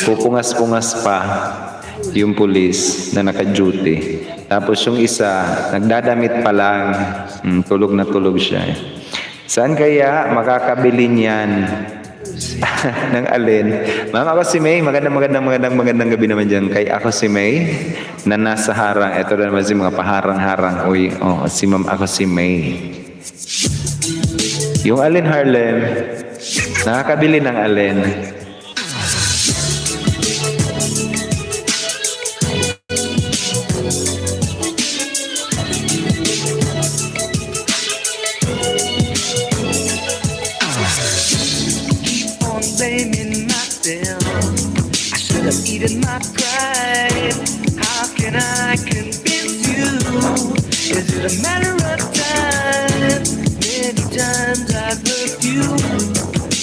pupungas-pungas pa yung pulis na naka-duty. Tapos yung isa, nagdadamit pa lang, tulog na tulog siya. Saan kaya makakabili niyan ng alin? Ma'am, ako si May. Magandang gabi naman dyan. Kay ako si May na nasa harang. Ito na naman si mga paharang-harang. Uy, si ma'am, ako si May. Yung alin Harlem, nakakabili ng alin. Blaming myself, I should have eaten my pride. How can I convince you? Is it a matter of time? Many times I've hurt you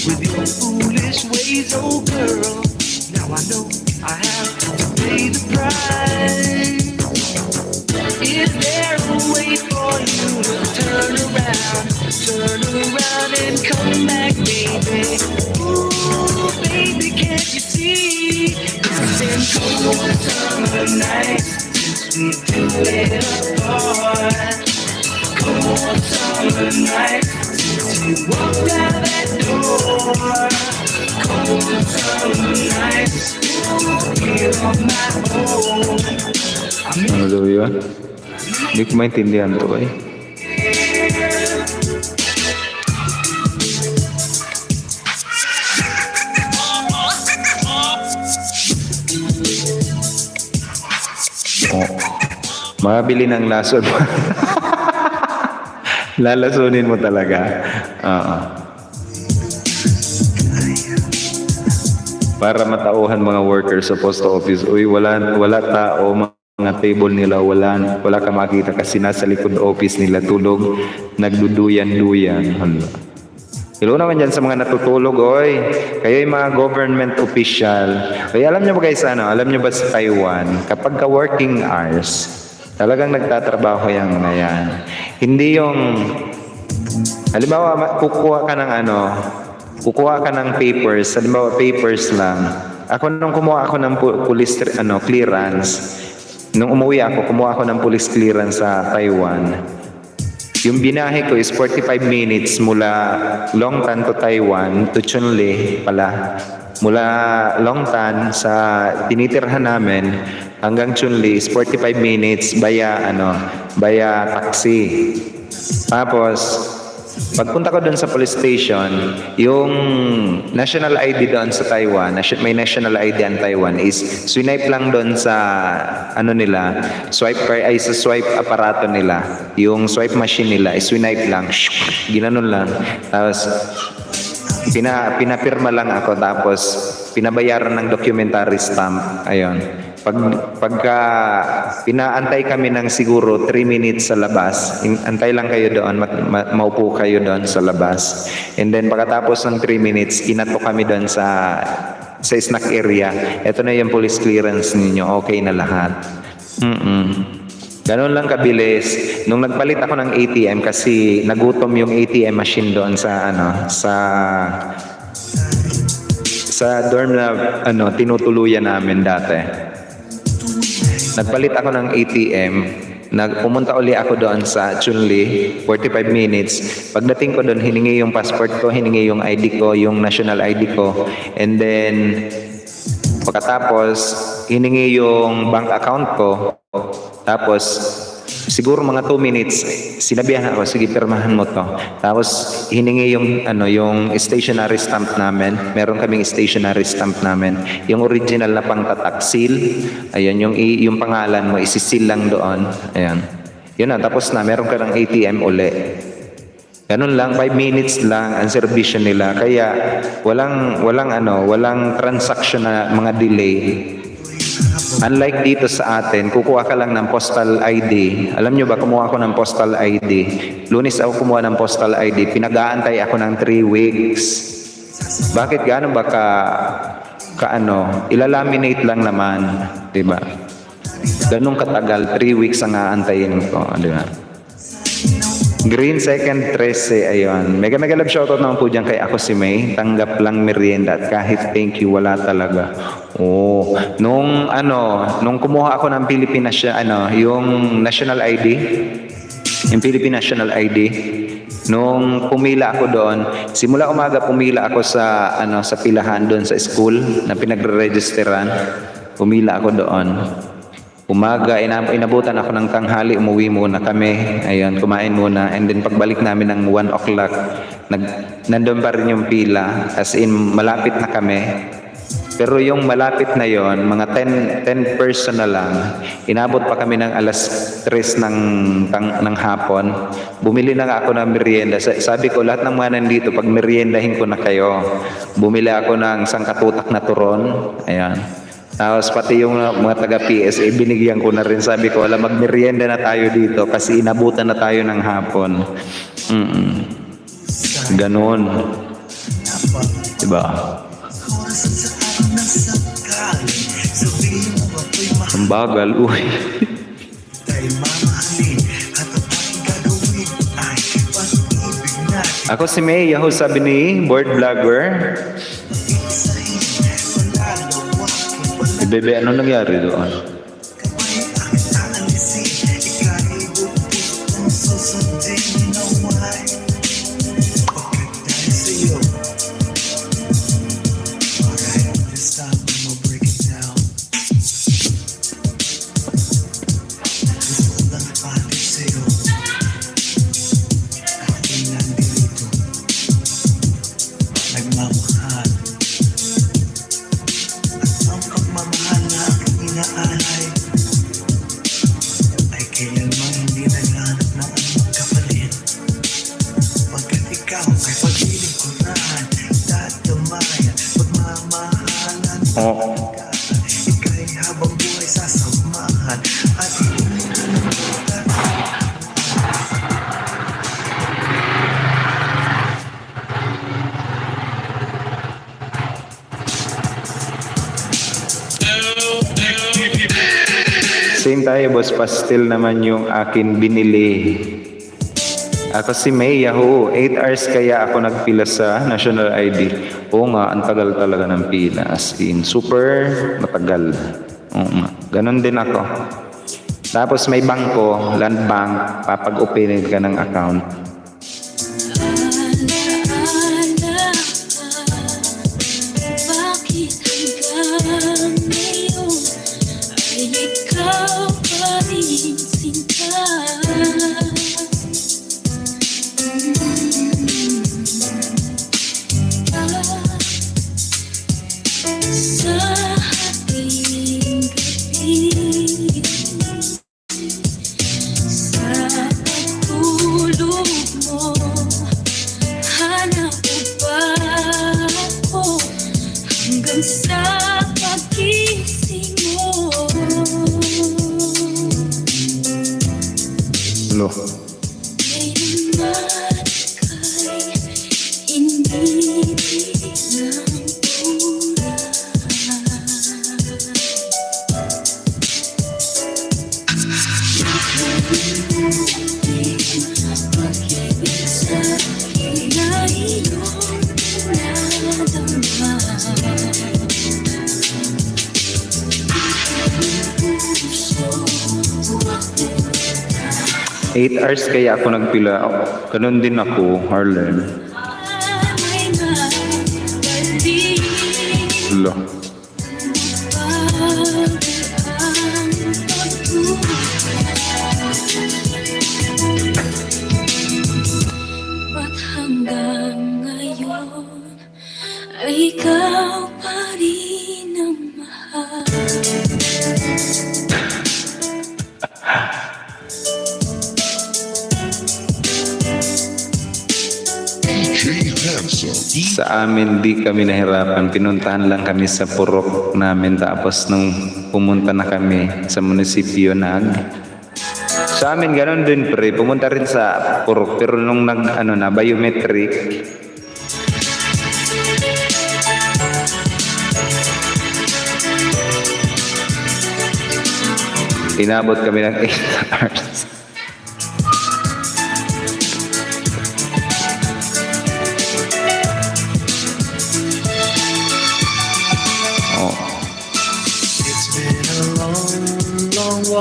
with your foolish ways, oh girl. Now I know I have to pay the price. Is there a way for you to turn around and come back, baby? Ooh, baby, can't you see? It's been cold summer nights since we've been apart. Cold summer nights since you walked out that door. Cold summer nights, ooh, here on my own. Ano daw yun? Hindi ko maintindihan to eh. Makabili ng lason. Lalasunin mo talaga. Para matauhan mga workers sa post office. Uy, wala tao, mga table nila, wala ka makita kasi nasa likod office nila tulog, nagduduyan-duyan. Hello naman dyan sa mga natutulog, oy. Kayo yung mga government official. Kaya alam nyo ba guys, alam nyo ba sa Taiwan, kapag ka working hours, talagang nagtatrabaho yung mga yan. Hindi yung, halimbawa, kukuha ka ng papers, halimbawa papers lang. Ako nung kumuha ako ng police clearance, nung umuwi ako, kumuha ako ng police clearance sa Taiwan. Yung binahe ko is 45 minutes mula Longtan to Taiwan to Chunli pala. Mula Longtan sa tinitirhan namin hanggang Chunli is 45 minutes via taxi. Tapos pagpunta ko doon sa police station, yung national ID doon sa Taiwan, may national ID ang Taiwan is swipe lang doon sa sa swipe aparato nila. Yung swipe machine nila is swipe lang. Ginanon lang. Tapos pinapirma lang ako tapos pinabayaran ng documentary stamp. Ayun. Pagka pinaantay kami ng siguro 3 minutes sa labas, antay lang kayo doon, maupo kayo doon sa labas. And then pagkatapos ng 3 minutes, kinato kami doon sa snack area. Ito na yung police clearance ninyo, okay na lahat. Ganun lang kabilis. Nung nagpalit ako ng ATM kasi nagutom yung ATM machine doon sa sa dorm na tinutuluyan namin dati. Nagpalit ako ng ATM. Pumunta uli ako doon sa Chunli, 45 minutes. Pagdating ko doon, hiningi yung passport ko, hiningi yung ID ko, yung national ID ko. And then, pagkatapos, hiningi yung bank account ko. Tapos, siguro mga 2 minutes, sinabihan ako, sige, pirmahan mo to. Tapos, hiningi yung stationery stamp namin. Meron kaming stationery stamp namin. Yung original na pangtatak seal. Ayun, yung pangalan mo, isisil lang doon. Ayan. Yun na, tapos na, meron ka ng ATM uli. Ganun lang, 5 minutes lang ang servisyo nila. Kaya, walang transaction na mga delay. Unlike dito sa atin, kukuha ka lang ng postal ID. Alam nyo ba, kumuha ako ng postal ID. Lunes ako kumuha ng postal ID. Pinag-aantay ako ng 3 weeks. Bakit gaano ba ilalaminate lang naman, 'di ba? Ganun katagal, 3 weeks ang aantayin ko, 'di ba? Green Second 13, ayun. Mega love shoutout naman po dyan kay Ako si May. Tanggap lang merienda at kahit thank you, wala talaga. Oh, nung kumuha ako ng Pilipinas yung national ID, yung Philippine National ID, nung pumila ako doon, simula umaga pumila ako sa pilahan doon sa school na pinagre-registeran. Pumila ako doon. Umaga, inabutan ako ng tanghali, umuwi muna kami. Ayun, kumain muna. And then pagbalik namin ng 1 o'clock, nandun pa rin yung pila. As in, malapit na kami. Pero yung malapit na yon, mga 10 person na lang. Inabot pa kami ng alas 3 ng hapon. Bumili na nga ako ng merienda. Sabi ko, lahat ng mga nandito, pag meriendahin ko na kayo. Bumili ako ng sangkatutak na turon. Ayan. Tapos pati yung mga taga-PSA, binigyan ko na rin. Sabi ko, magmerienda na tayo dito kasi inabutan na tayo ng hapon. Ganon. Diba? Ang bagal, uy. Ako si May, Yahoo sabi ni board vlogger. Bebe, ano nangyari doon? Same tayo, boss. Pastel naman yung akin binili. Ako si May, Yahoo. 8 hours kaya ako nagpila sa National ID. Oo nga, ang tagal talaga ng pila. As in, super matagal. Oo nga. Ganon din ako. Tapos may bangko, land bank, papag-openin ka ng account. Bakit hanggang ngayon ay ikaw pa rin sinta? Sa ating gabi, sa pagtulog mo, hanap mo ba ako hanggang sa pagising mo? Hello. Ngayon man kay inibig ng pura. 8 hours kaya ako nagpila. Oh, ganun din ako, Harlan. Ay nabalik Lo. Ba't hanggang ngayon ay ikaw pa rin ang mahal? Sa amin, di kami nahirapan. Pinuntahan lang kami sa purok namin. Tapos nung pumunta na kami sa munisipyo sa amin, ganun din pre. Pumunta rin sa purok. Pero nung biometric, inabot kami ng 8 hours.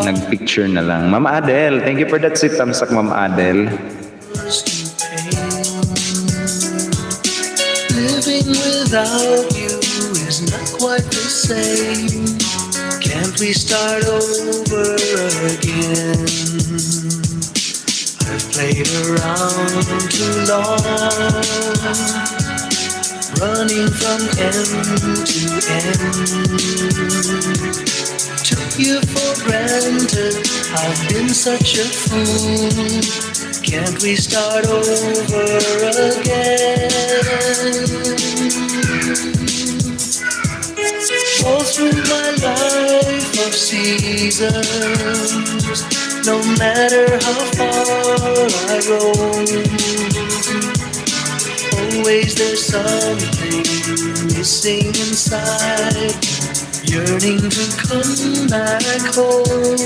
Nagpicture na lang. Ma'am Adel, thank you for that sweet tamsak, Ma'am Adel. Living without you is not quite the same. Can't we start over again? I've played around too long, running from end to end. Took you for granted, I've been such a fool. Can't we start over again? All through my life of seasons, no matter how far I roam, always there's something missing inside, yearning to come back home.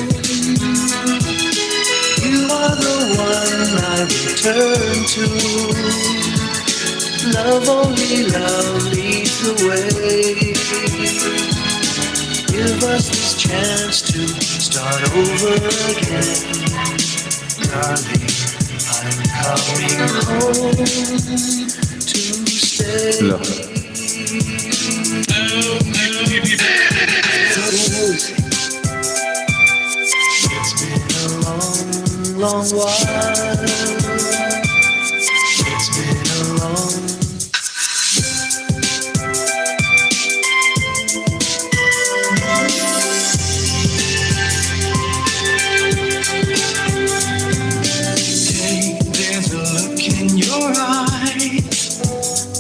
You are the one I return to. Love, only love leads the way. Give us this chance to start over again. Darling, I'm coming home to stay. Look. It's been a long while. It's been a long. Hey, there's a look in your eyes.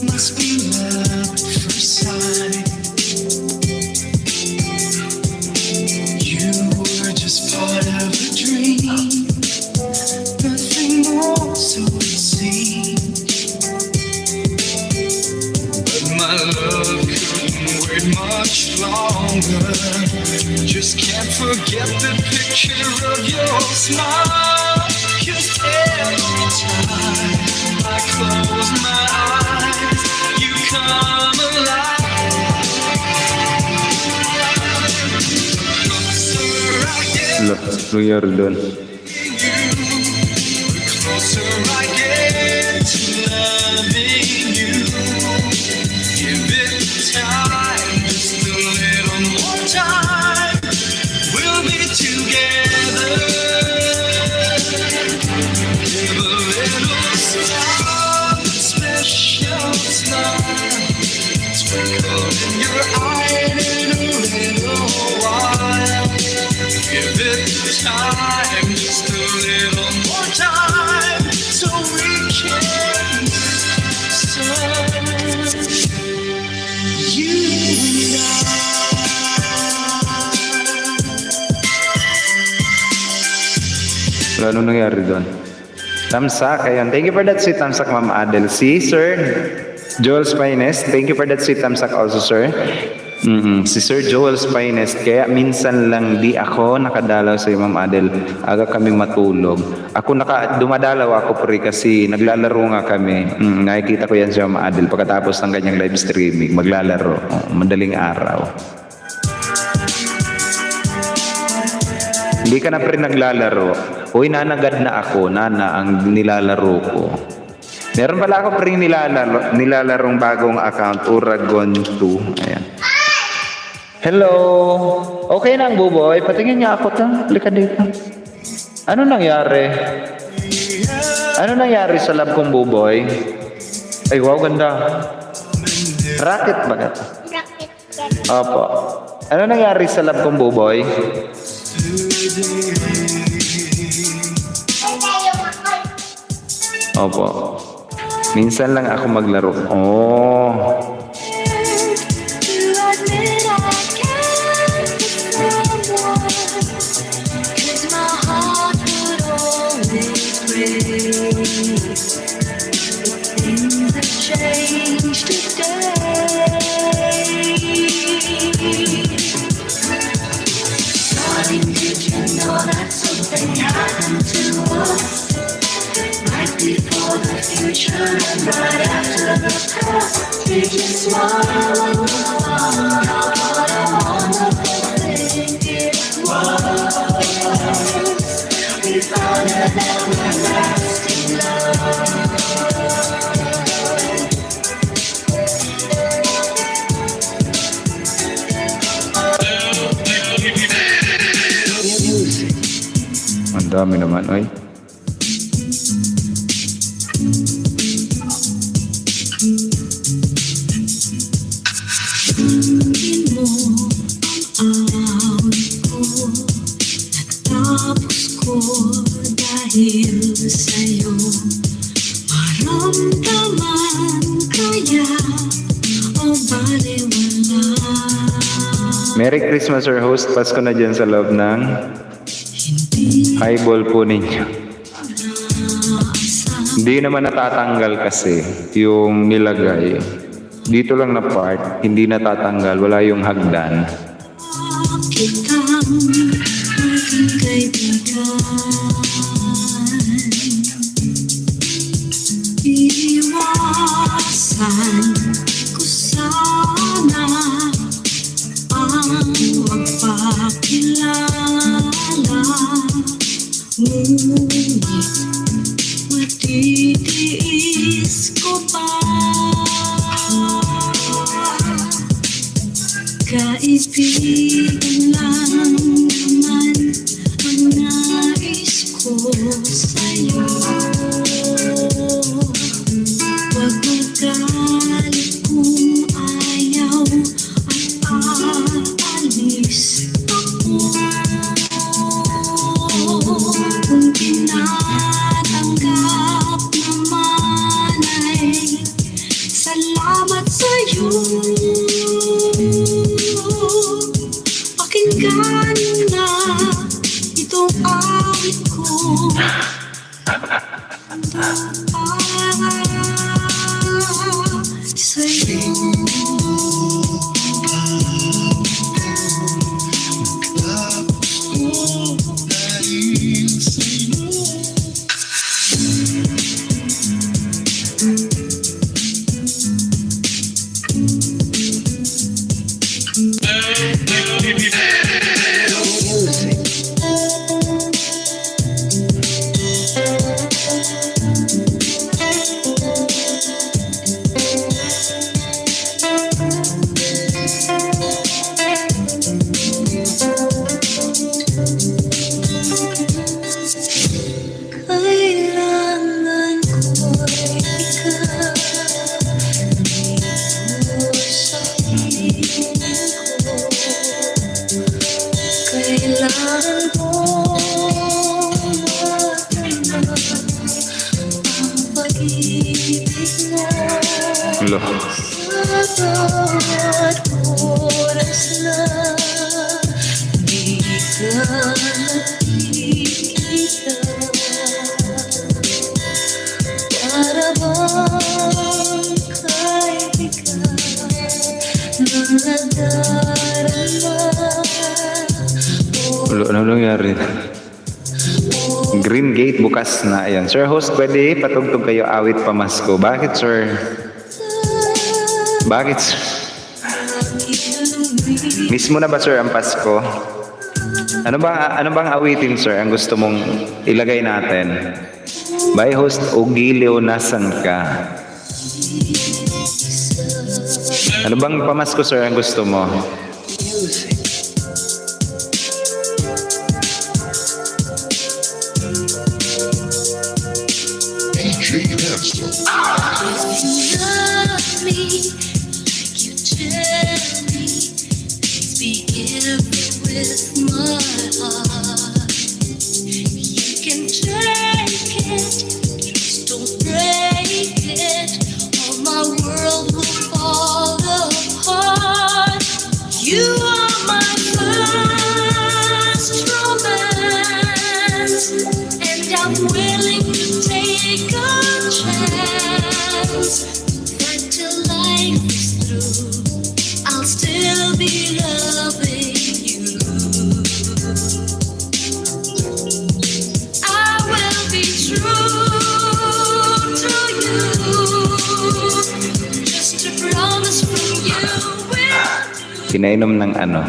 Must be love at first sight. You were just part of a dream, nothing more, so it seems. But my love couldn't wait much longer. Just can't forget the picture of your smile. 'Cause every time I close my eyes, you come alive. Closer I get, Look, Kuya Rodon. closer I get to loving you. Give it time, just a little more time. We'll be together. Give a little star, special smile. Twinkle in your eye in a little while. Give it time, just a little more time, so we can start. You and Wala nung nangyari doon. Tamsak, ayun. Thank you for that sweet tamsak, Ma'am Adel. Si Sir Joel Spines, thank you for that sweet tamsak also, sir. Si Sir Joel Spines, kaya minsan lang di ako nakadalaw sa Ma'am Adel. Aga kami matulog. Dumadalaw ako pre kasi naglalaro nga kami. Nakikita ko yan sa Ma'am Adel pagkatapos ng kanyang live streaming. Maglalaro. Madaling araw. Hindi ka na pre naglalaro. Uy, nanagad na ako. Nana, ang nilalaro ko. Meron pala ako pre nilalarong bagong account, Uragon 2. Ayan. Hello! Okay na ang buboy. Patingin niya ako ta. Lika dito. Ano nangyari? Ano nangyari sa lab kong buboy? Ay, wow, ganda. Racket ba ito? Rocket yan. Opo. Ano nangyari sa lab kong buboy? Ay, tayo makal. Opo. Minsan lang ako maglaro. Oh. You admit I can't be someone, 'cause my heart would always break. Things have changed today. Darling, did you know that something happened to us? Right before the future and right after the past. Did you smile? What a wonderful thing it was. We found an everlasting love. Ang dami naman, oy. Tingin mo ang awit ko, natapos ko dahil sa'yo. Maramdaman kaya o baliwala. Merry Christmas, Sir Host. Pasko na dyan sa loob ng Hindi highball po ninyo. naasang Hindi naman natatanggal kasi yung nilagay. Dito lang na part, hindi natatanggal. Wala yung hagdan. kitang maging kaibigan. Iiwasan ko sana ang magpakilala. Ngunit matitiis ko pa. Kaibigan lang naman ang nais ko sa'yo. Huwag magalit kung ayaw at aalis ako. Kung tinatanggap naman ay salamat sa'yo. Pakinggan na itong awit ko. Sa'yo. Kailangan ko'y ikaw dito sa piling ko. Kailangan kong matanggap ang pag-ibig mo. Lo. Sa bawat oras na di ka nakikita. Para bang kaibigan na nadarama. Ulo, ano nangyari? Green Gate bukas na. Ayan. Sir Host, pwede patugtog kayo awit pamasko. Bakit, sir? Bakit, sir? Mismo na ba, sir, ang Pasko? Ano bang awitin, sir, ang gusto mong ilagay natin? By host Ogilio, nasan ka? Ano bang pamasko, sir, ang gusto mo? Love me like you tell me. Please be careful with my heart. You can take it, just don't break it, or my world will fall apart. You are my first romance, and I'm willing to take a chance that till life is through, I'll still be loving you. I will be true to you. Just a promise from you will do. Pinainom ng ano?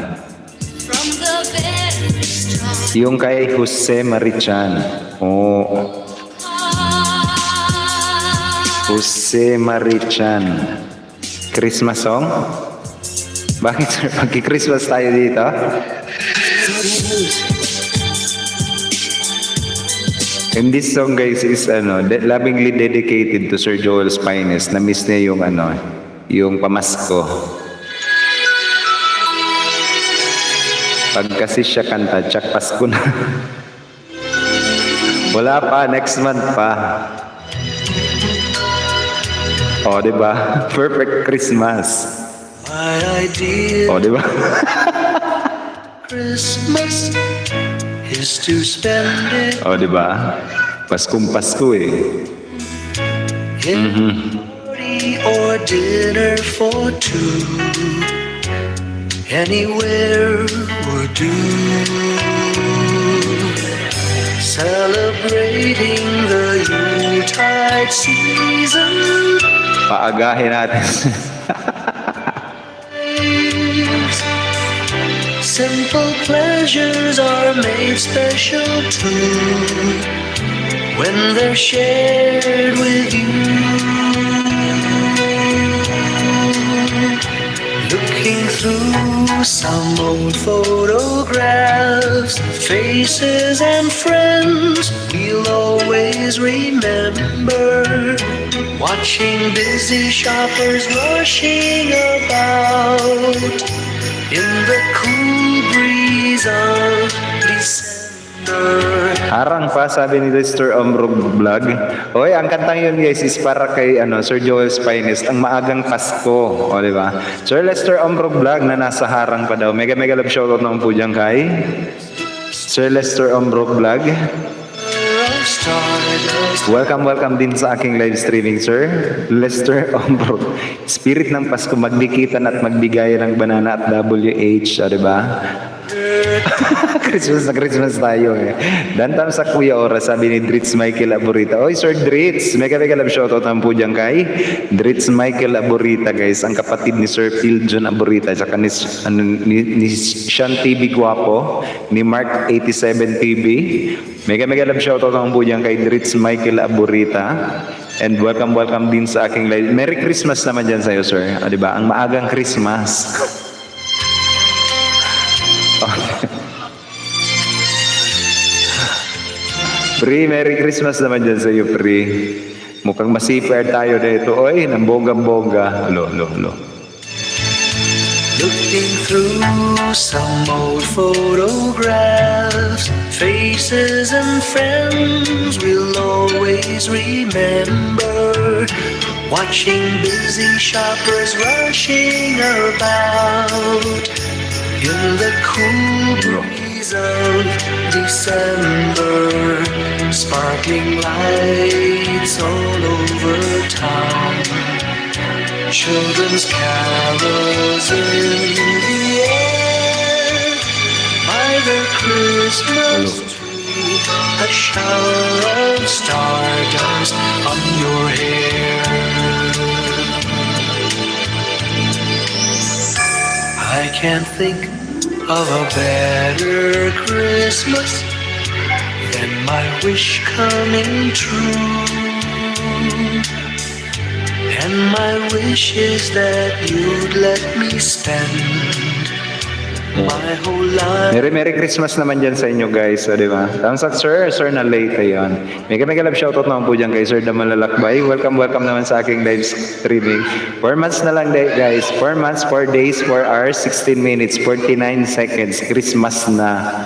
From the very start. Yung kay Jose Marichan. Oh, Jose Marichan. Christmas song? Bakit, sir? Pagki-Christmas tayo dito? And this song, guys, is lovingly dedicated to Sir Joel's Finest. Na-miss niya yung yung pamasko. Pag kasi siya kanta, tsak Pasko na. Wala pa, next month pa. O, diba? Perfect Christmas. My idea O, diba? Christmas is to spend it O, diba? Paskong Pasko eh. in party or dinner for two. Anywhere would do. Celebrating the Yuletide season. Paagahin natin. Simple pleasures are made special too when they're shared with you. Looking through some old photographs, faces and friends we'll always remember. Watching busy shoppers rushing about in the cool breeze of December. Harang pa, sabi ni Mr. Omrog Vlog. Hoy, ang kantang yun, guys, is para kay Sir Joel's Finest, ang maagang Pasko. O, di ba? Sir Lester Omrog Vlog na nasa harang pa daw. Mega love shoutout naman po dyan kay Sir Lester Omrog Vlog. Welcome din sa aking live streaming, Sir Lester Omrog. Spirit ng Pasko, magdikitan at magbigayan ng banana at WH, o, di ba? Christmas na Christmas tayo eh. Dantam sa Kuya Ora, sabi ni Dritz Michael Aburita. Oy, Sir Dritz, mega love shoutout naman po dyan kay Dritz Michael Aburita, guys. Ang kapatid ni Sir Phil John Aburita, tsaka ni Sean TV Guapo, ni Mark 87 TV. Mega love shoutout naman po dyan kay Dritz Michael Aburita. And welcome din sa aking live. Merry Christmas naman dyan sa'yo, sir. O, diba? Ang maagang Christmas. Pri, Merry Christmas naman dyan sa iyo, Pri. Mukhang masipar tayo dito. Oy, ng bonggang-bongga. Lo. Looking through some old photographs, faces and friends we'll always remember. Watching busy shoppers rushing about in the cool breeze of December. Sparkling lights all over town. Children's carols in the air. By the Christmas tree, a shower of stardust on your hair. I can't think of a better Christmas than my wish coming true. And my wish is that you'd let me spend my whole life. Merry Christmas naman dyan sa inyo guys, di ba? Thumbs up sir na late ayun. May love shoutout naman po dyan kay Sir Damalalakbay. Welcome naman sa aking live streaming. 4 months na lang guys. 4 months, 4 days, 4 hours, 16 minutes, 49 seconds. Christmas na.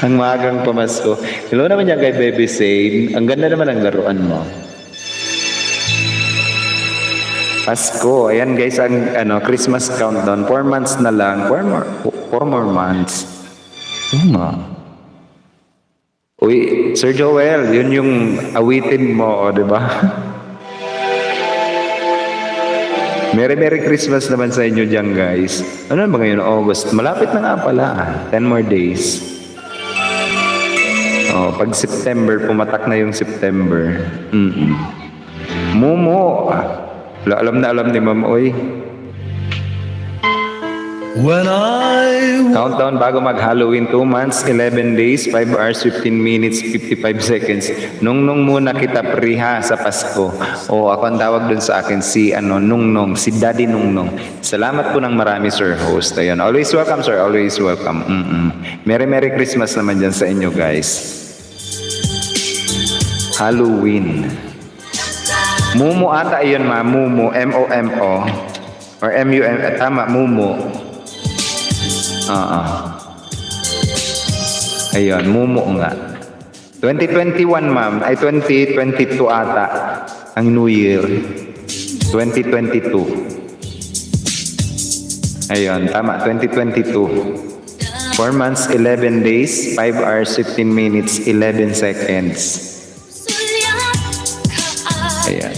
Ang magang pamasko. Hello naman dyan kay Baby Sane. Ang ganda naman ang laruan mo. Pasko. Ayan guys, ang Christmas countdown. 4 months na lang. 4 more months. Uy, Sir Joel, yun yung awitin mo, di ba? Merry Christmas naman sa inyo dyan guys. Ano ba ngayon? August. Malapit na nga pala. 10 more days. Pag September, pumatak na yung September. Momo. Alam ni Ma'am Oy. When I Countdown bago mag-Halloween, 2 months, 11 days, 5 hours, 15 minutes, 55 seconds. Nung muna kita priha sa Pasko. Ako ang tawag dun sa akin, si Nung, si Daddy Nung. Salamat po ng marami, Sir Host. Ayun. Always welcome, Sir. Always welcome. Merry Christmas naman dyan sa inyo, guys. Halloween. Mumu ata yun, ma. Mumu. M-O-M-O. Or M-U-M. Tama, Mumu. Ayun, Mumu nga. 2021, ma'am. Ay, 2022 ata. Ang New Year. 2022. Ayun, tama. 2022. 4 months, 11 days, 5 hours, 15 minutes, 11 seconds. Ayan.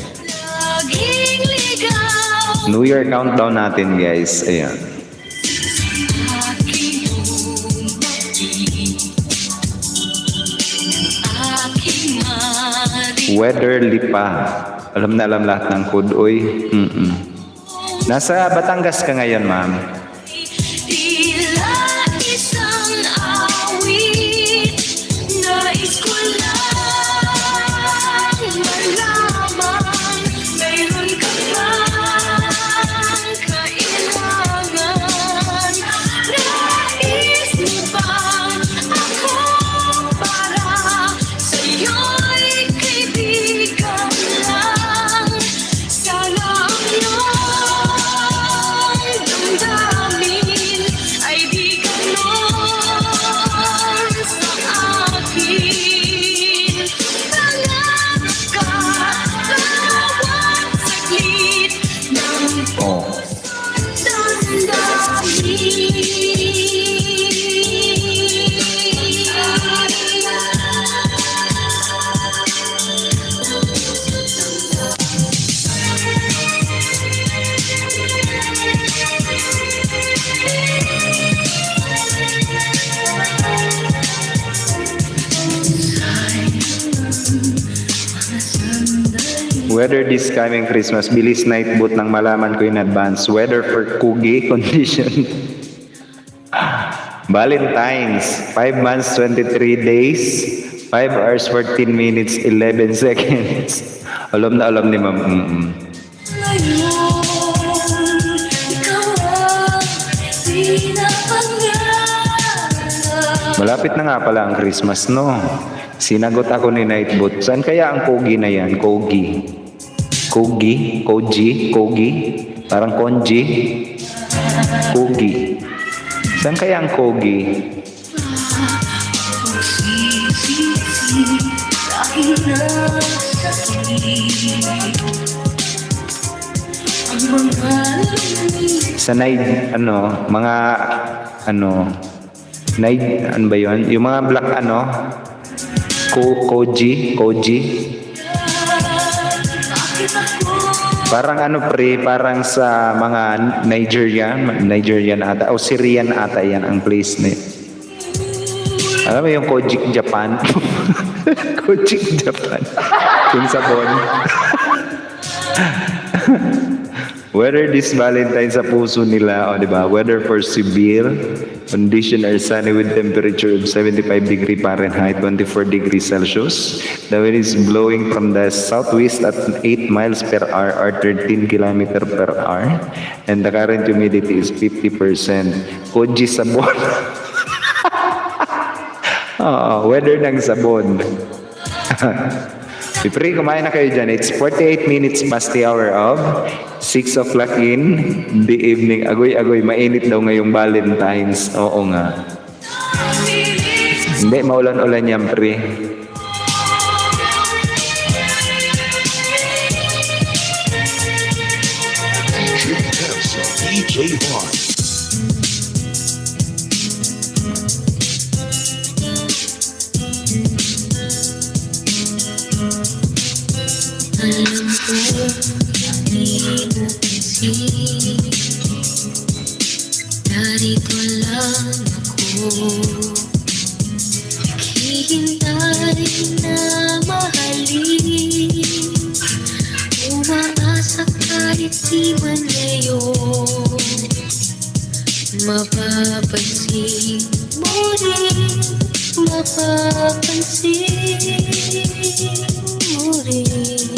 New Year countdown natin, guys. Ayan. Weatherly pa. Alam na alam lahat ng code, oy. Nasa Batangas ka ngayon, ma'am. Weather this coming Christmas. Bilis night boot nang malaman ko in advance. Weather for Kugi condition. Valentine's. 5 months, 23 days. 5 hours, 14 minutes, 11 seconds. Alam na alam ni ma'am. Malapit na nga pala ang Christmas, no? Sinagot ako ni Nightbot. Saan kaya ang Kogi na yan? Kogi? Parang Konji? Kogi. Saan kaya ang Kogi? Sa ano ba yun? Yung mga black Koji. Parang parang sa mga Nigerian ata, o Syrian ata yan ang place na yun. Alam mo yung Kojik Japan? Kojik Japan. Yung sabon. Weather this Valentine sa puso nila, o di ba? Weather for Sibil. Condition are sunny with temperature of 75 degree Fahrenheit, 24 degrees Celsius. The wind is blowing from the southwest at 8 miles per hour or 13 kilometer per hour. And the current humidity is 50%. Koji sabon. Weather ng sabon. Pre, kumain na kayo dyan. It's 48 minutes past the hour of 6 o'clock in the evening. Agoy-agoy, mainit daw ngayong Valentine's. Oo nga. Hindi, maulan-ulan yan, pre. DJ Bar. Alam ko, hindi mo kasi narito lang ako. Naghihintay na mahalin, umaasa kahit di man ngayon. Mapapansin mo rin, mapapansin mo rin.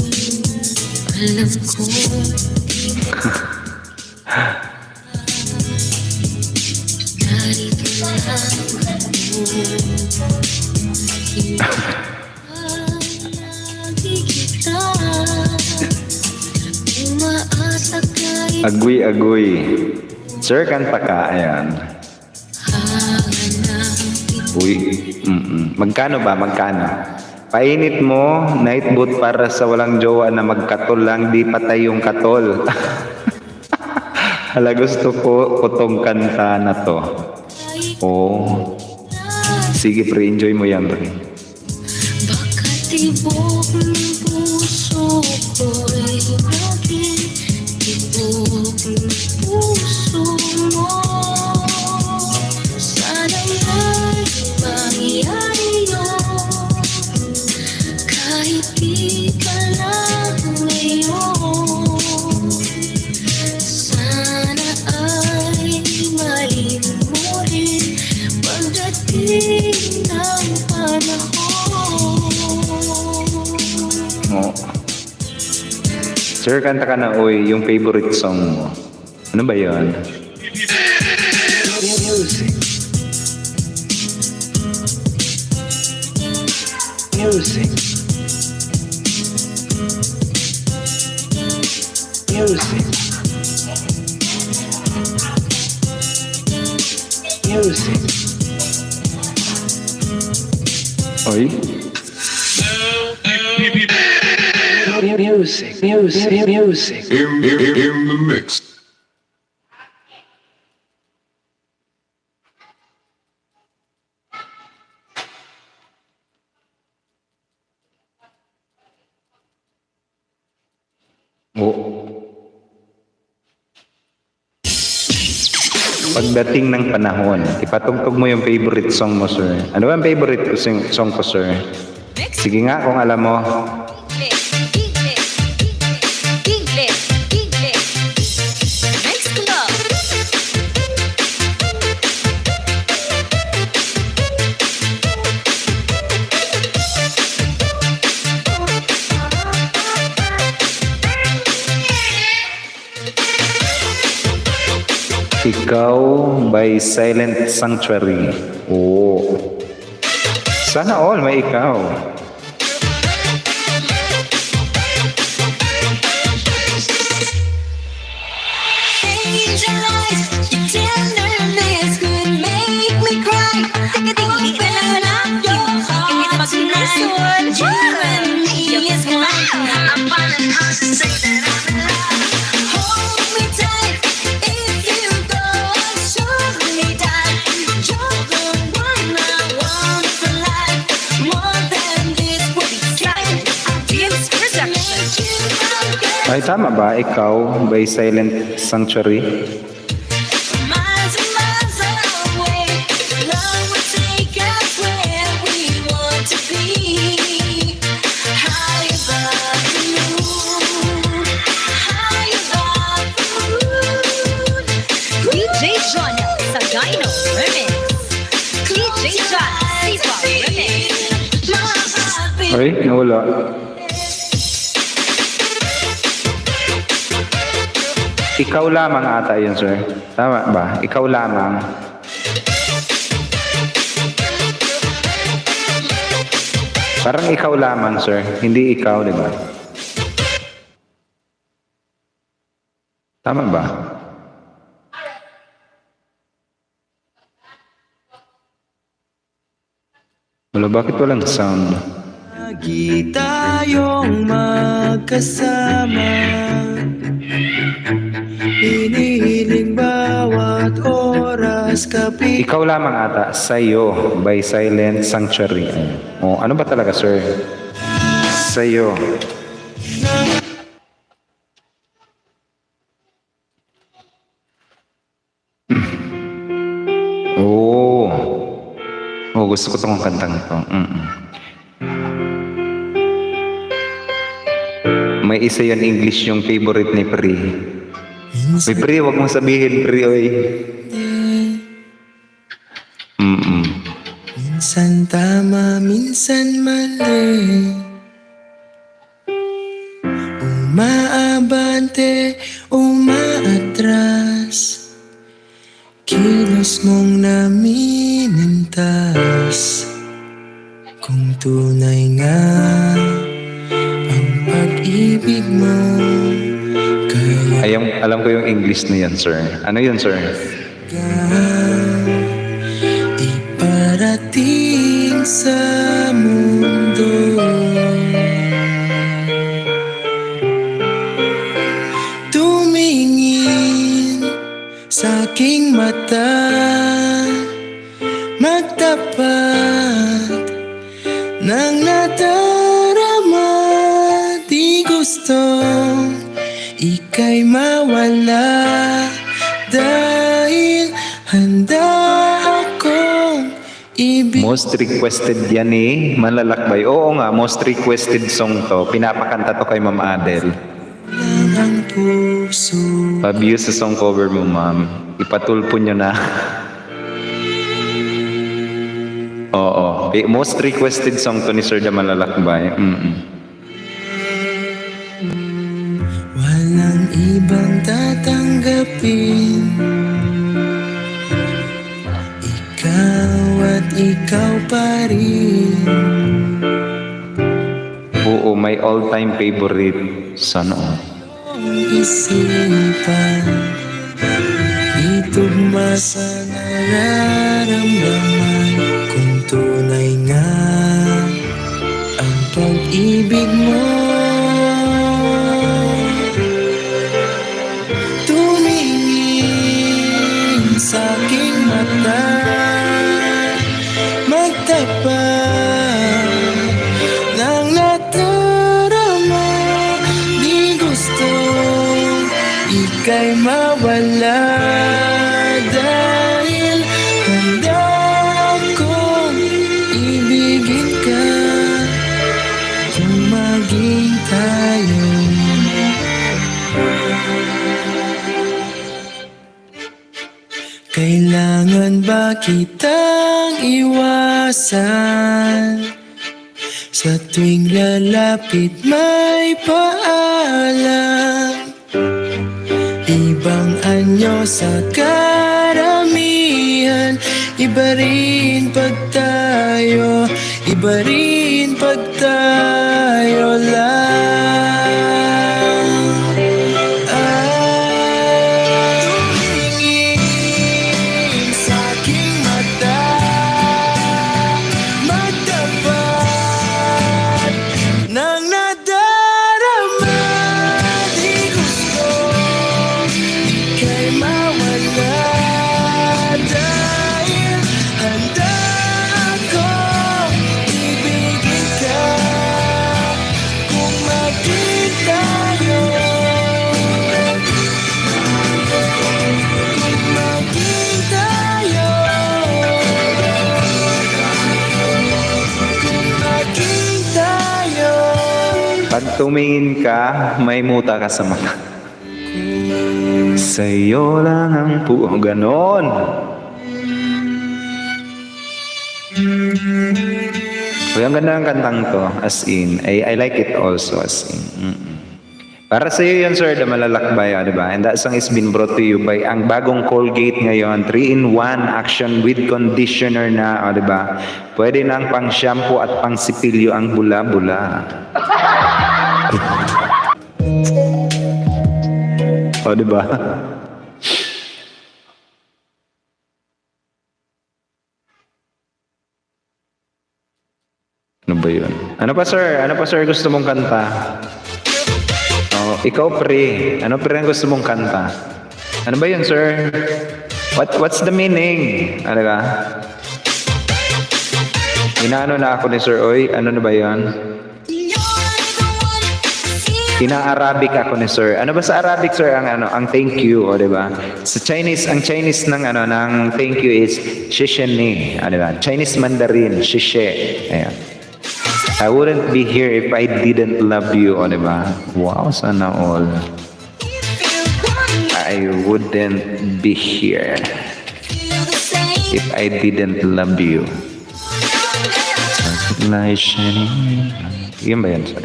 Alam ko, narito lang ako. Lagi kita umaasa kahit Agoy-agoy. Sir, kanta ka. Ayan. hanapin. Uy. Magkano ba? Magkano? Painit mo, night boot para sa walang jowa na magkatol lang, di patay yung katol. Hala, gusto ko tong kanta na to. Oh. Sige, pre, enjoy mo yan, pre. Baka tibok ng puso ko'y naging tibok ng puso mo. Sana'y ay mangyari yun, kahit di ka lang ngayon. Sana ay mahalin mo rin pagdating ng panahon. Oh. Sir, kanta ka na, uy, yung favorite song mo. Ano ba yun? Music. Music. Music. Oy? Music. Music. Music. In the mix. Oh. Pagdating ng panahon, ipatugtog mo yung favorite song mo, sir. Ano ba ang favorite song ko, sir? Sige nga kung alam mo. Ikaw by Silent Sanctuary. Oo. Sana all may ikaw. Angel eyes, your tenderness could make me cry. I think you open up your heart tonight. You and me is one. I'm finding hard to say that I'm in love. Hold me tight if you go and show me that you're the one I want for life. More than this would be kind. I'll give to make you forget. Ay, tama ba? Ikaw by Silent Sanctuary. Miles and miles away, love will take us where we want to be. High above the moon, high above the John Sipa Remix. Ay, nawala. Ikaw lamang ata yun, sir. Tama ba? Ikaw lamang. Parang ikaw lamang, sir. Hindi ikaw, di ba? Tama ba? Wala, bakit walang sound? Lagi tayong magkasama, hinihiling bawat oras kapit. Ikaw lamang ata, Sa'yo by Silent Sanctuary. Oh, ano ba talaga, sir? Sa'yo. Oh. Oh, gusto ko tong kantang ito. May isa yun English yung favorite ni Pri. Uy, Pri, wag mong sabihin, Pri, oy. Minsan tama, minsan mali, umaabante, umaatras, kilos mong namimintas. Kung tunay nga ang pag-ibig mo, kaya Alam ko yung English na yan, sir. Ano yun, sir? iparating sa mundo. Tumingin sa aking mata, magtapat ng nadarama. Di gusto ika'y mawala, dahil handa akong ibig. Most requested yan eh. Malalakbay. Oo nga, most requested song to. Pinapakanta to kay Ma'am Adele. Lang ang puso. Pa-view sa song cover mo, ma'am. Ipatulpo nyo na. Oo. Most requested song to ni Sir Da Malalakbay. Walang ibang tatanggapin, ikaw at ikaw pa rin. Oo, my all-time favorite. Sana all. Isipan, itugma sa nararamdaman. Kung tunay nga ang pag-ibig mo, tumingin sa aking mata, magtapat ng nadarama. Di gusto ika'y mawala, dahil handa akong ibigin ka. Kung maging tayo, kailangan ba kitang iwasan? Sa tuwing lalapit may paalam, ibang anyo sa karamihan. Iba rin pag tayo, iba rin pag tayo lang. Tumingin sa aking mata, magtapat ng nadarama. Di gusto ika'y mawala, dahil handa akong ibigin ka. Kung maging tayo, kung maging tayo, kung maging tayo. Pag tumingin ka, may muta ka sa mata. Sa'yo lang ang ganon. Uy, ang ganda ng kantang to, as in. I like it also, as in. Para sa iyo yun, sir, na malalakbay, di ba? And that song is been brought to you by ang bagong Colgate ngayon, 3-in-1 action with conditioner na, di ba? Pwede na ang pang shampoo at pang sipilyo ang bula-bula. O, di ba? Ano ba yun? Ano pa, sir? Ano pa, sir, gusto mong kanta? Oh, ikaw, pre. Ano, pre, ang gusto mong kanta? Ano ba yun, sir? What's the meaning? Ano ka? Inaano na ako ni Sir Oy? Ano na ba yun? Ina-Arabic ako ni Sir. Ano ba sa Arabic, sir, ang thank you, o, di ba? Sa Chinese, ang Chinese ng thank you is shisheni, o, di ba? Chinese Mandarin, shishe. Ayan. I wouldn't be here if I didn't love you, o, di ba? Wow, sana all. I wouldn't be here if I didn't love you. Like shining. Yun ba yan, sir?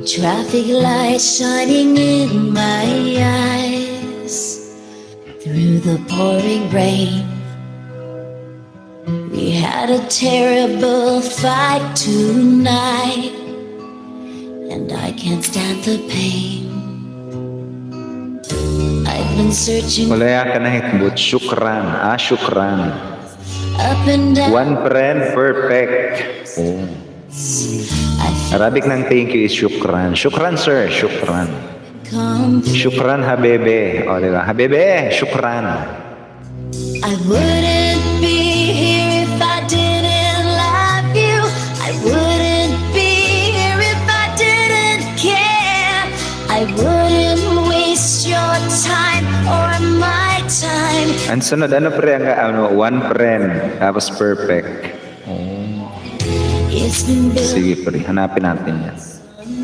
Traffic lights shining in my eyes through the pouring rain. We had a terrible fight tonight, and I can't stand the pain. I've been searching Wala ka na hitbut. Shukran. Shukran. up and down. One friend, perfect. Oh. I Arabic ng thank you is shukran. Shukran, sir. Shukran. come. Shukran, habebe. O, diba? Habebe, shukran. I wouldn't be here if I didn't love you. I wouldn't be here if I didn't care. I wouldn't waste your time or my time. Ang sunod, ano pre, one friend. Tapos perfect. It's been built Sige pre, hanapin natin yan.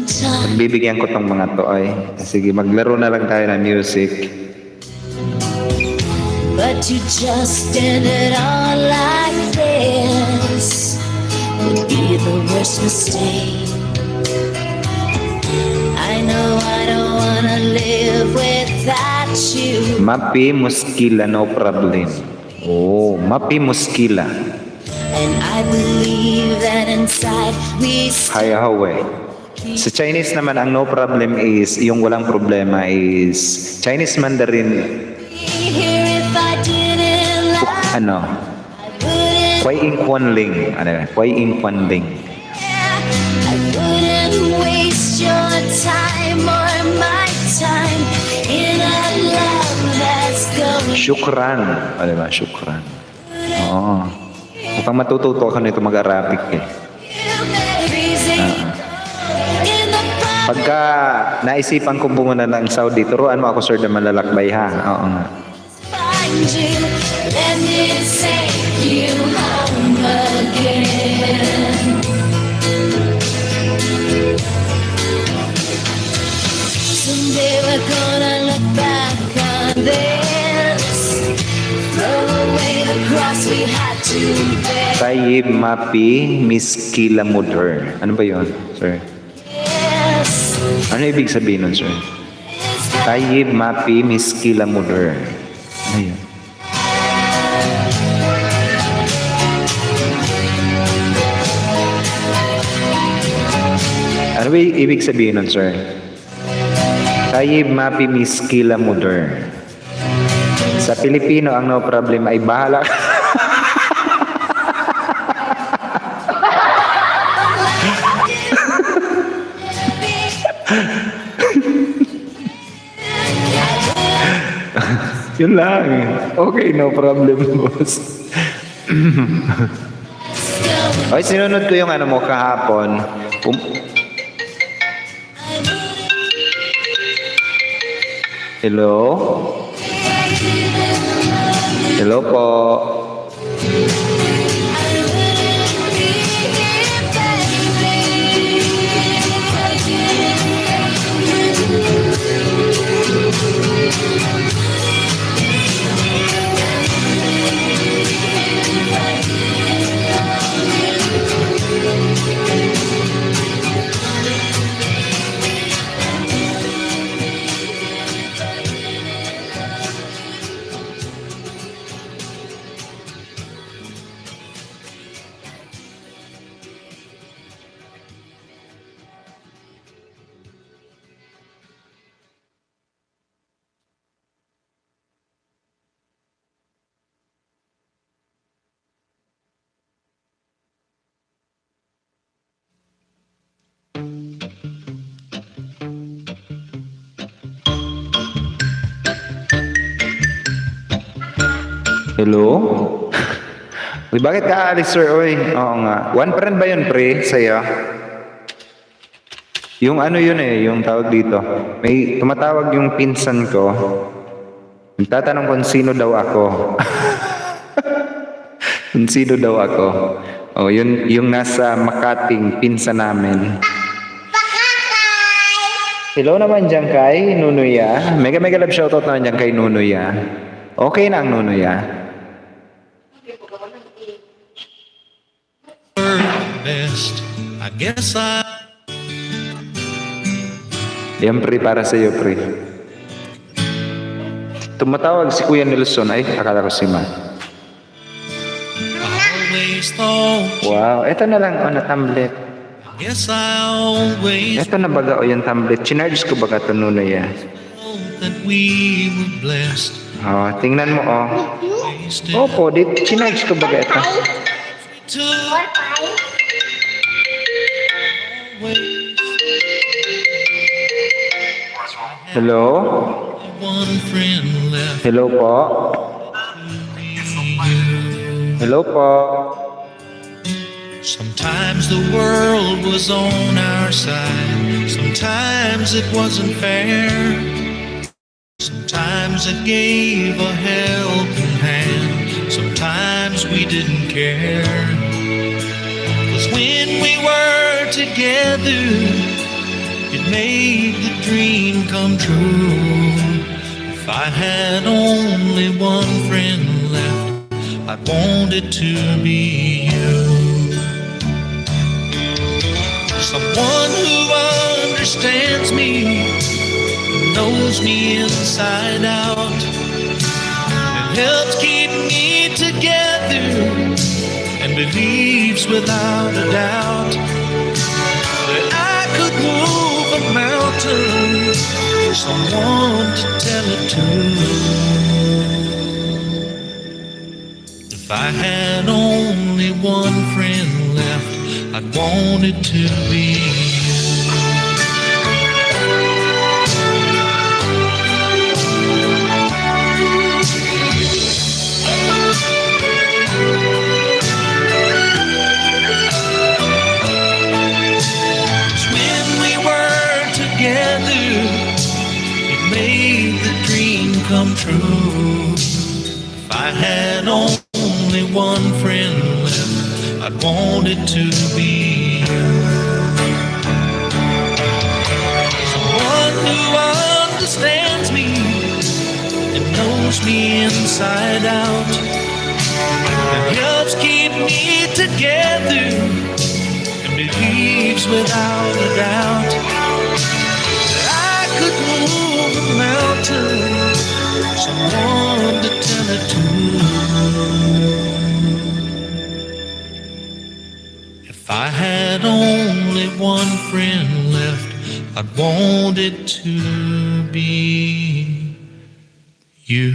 time. Bibigyan ko tong mga to ay. Sige, maglaro na lang tayo ng music. But to just end it all like this would be the worst mistake. I know I don't wanna live without you. Mapi muskila, no problem. Oh, mapi muskila. And I believe that inside we Haya hawe. Sa Chinese naman, ang no problem is, yung walang problema is, Chinese Mandarin, be here if I didn't love. ano, I wouldn't Kwai in Kwan Ling. Ano, Kwai in Kwan Ling. care. I wouldn't waste your time or my time in a love that's going. Shukran. Ano ba? Shukran. Oo. Mukhang matututo ako nito mag-Arabic eh. Pagka naisipan ko pumunta ng Saudi, turuan mo ako, sir, na malalakbay, ha? Oo nga. Find you, let me take you home again. Someday we're gonna look back on this, throw away the cross we had to bear. Tayyib Mapi Miskila Mudher. Ano ba yun, sir? Yes, Ano ibig sabihin nun, sir? Tayyib Mapi Miskila Mudher. Ano yun? Ano ba ibig sabihin nun, sir? Tayyib Mapi Miskila Mudher. Sa Pilipino, ang no problem ay bahala ka. Yun lang. Okay, no problem, boss. Ay, sinunod ko yung ano mo kahapon. Hello? Hello po. Hello? Uy, bakit ka aalis, sir? Uy, oo nga. One friend ba yun, pre, sa'yo? Yung ano yun eh, yung tawag dito. May tumatawag yung pinsan ko. Nagtatanong kung sino daw ako. Kung sino daw ako. Oh, yun, yung nasa Makating pinsan namin. Hello naman dyan kay Nunuya. Mega mega love shoutout naman dyan kay Nunuya. Okay na ang Nunuya. Best, I guess Yan pre, para sa iyo pre. Tumatawag si Kuya Nelson. Ay, akala ko si Ma. always thought, Wow, eto na lang on na tablet. guess I always Eto na baga o yung tablet. Chinarge ko baga ito Nunuya. thought that we were blessed. Oh, tingnan mo oh. Wasted Opo, chinarge ko baga ito. to always Hello? one friend left. Hello po? Hello po? Sometimes the world was on our side. Sometimes it wasn't fair. Sometimes it gave a helping hand. Sometimes we didn't care. 'Cause when we were together, it made the dream come true. If I had only one friend left, I'd want it to be you. Someone who understands me, knows me inside out, and helps keep me together, and believes without a doubt that I could move a mountain, someone to tell it to. If I had only one friend left, I'd want it to be you. When we were together, it made the dream come true. If I had only one friend left, I'd want it to be you. Someone who understands me and knows me inside out, and helps keep me together, and believes without a doubt that I could move a mountain, someone to tell it to. If I had only one friend left, I'd want it to be you.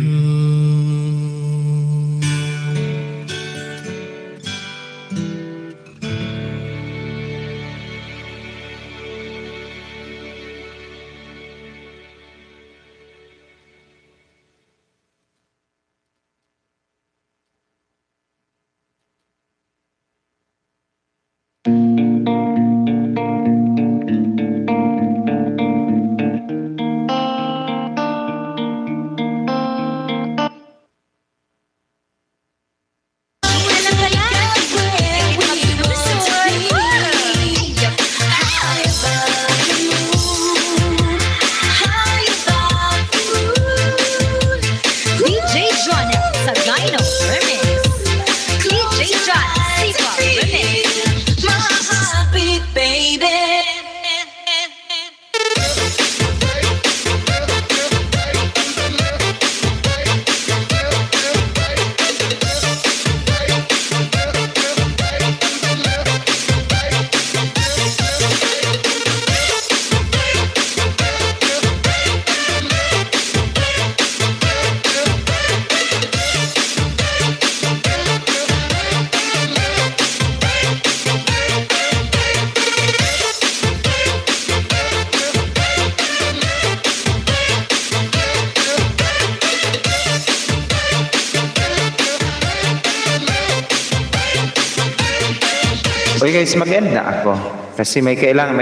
Uy guys, mag-end na ako. Kasi may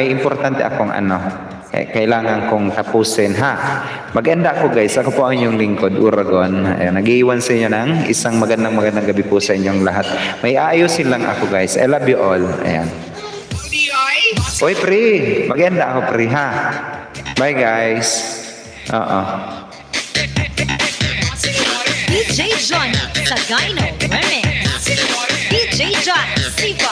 importante akong kailangan kong tapusin ha. Mag-end na ako guys. Ako po ang inyong lingkod, Uragon. Ayan, nag-iwan sa inyo ng isang magandang gabi po sa inyong lahat. May aayusin lang ako guys. I love you all. Ayan. Uy, pre. Mag-end na ako, pre, ha. Bye guys. Oo. DJ Johnny Sagayno Remix. DJ John Sipa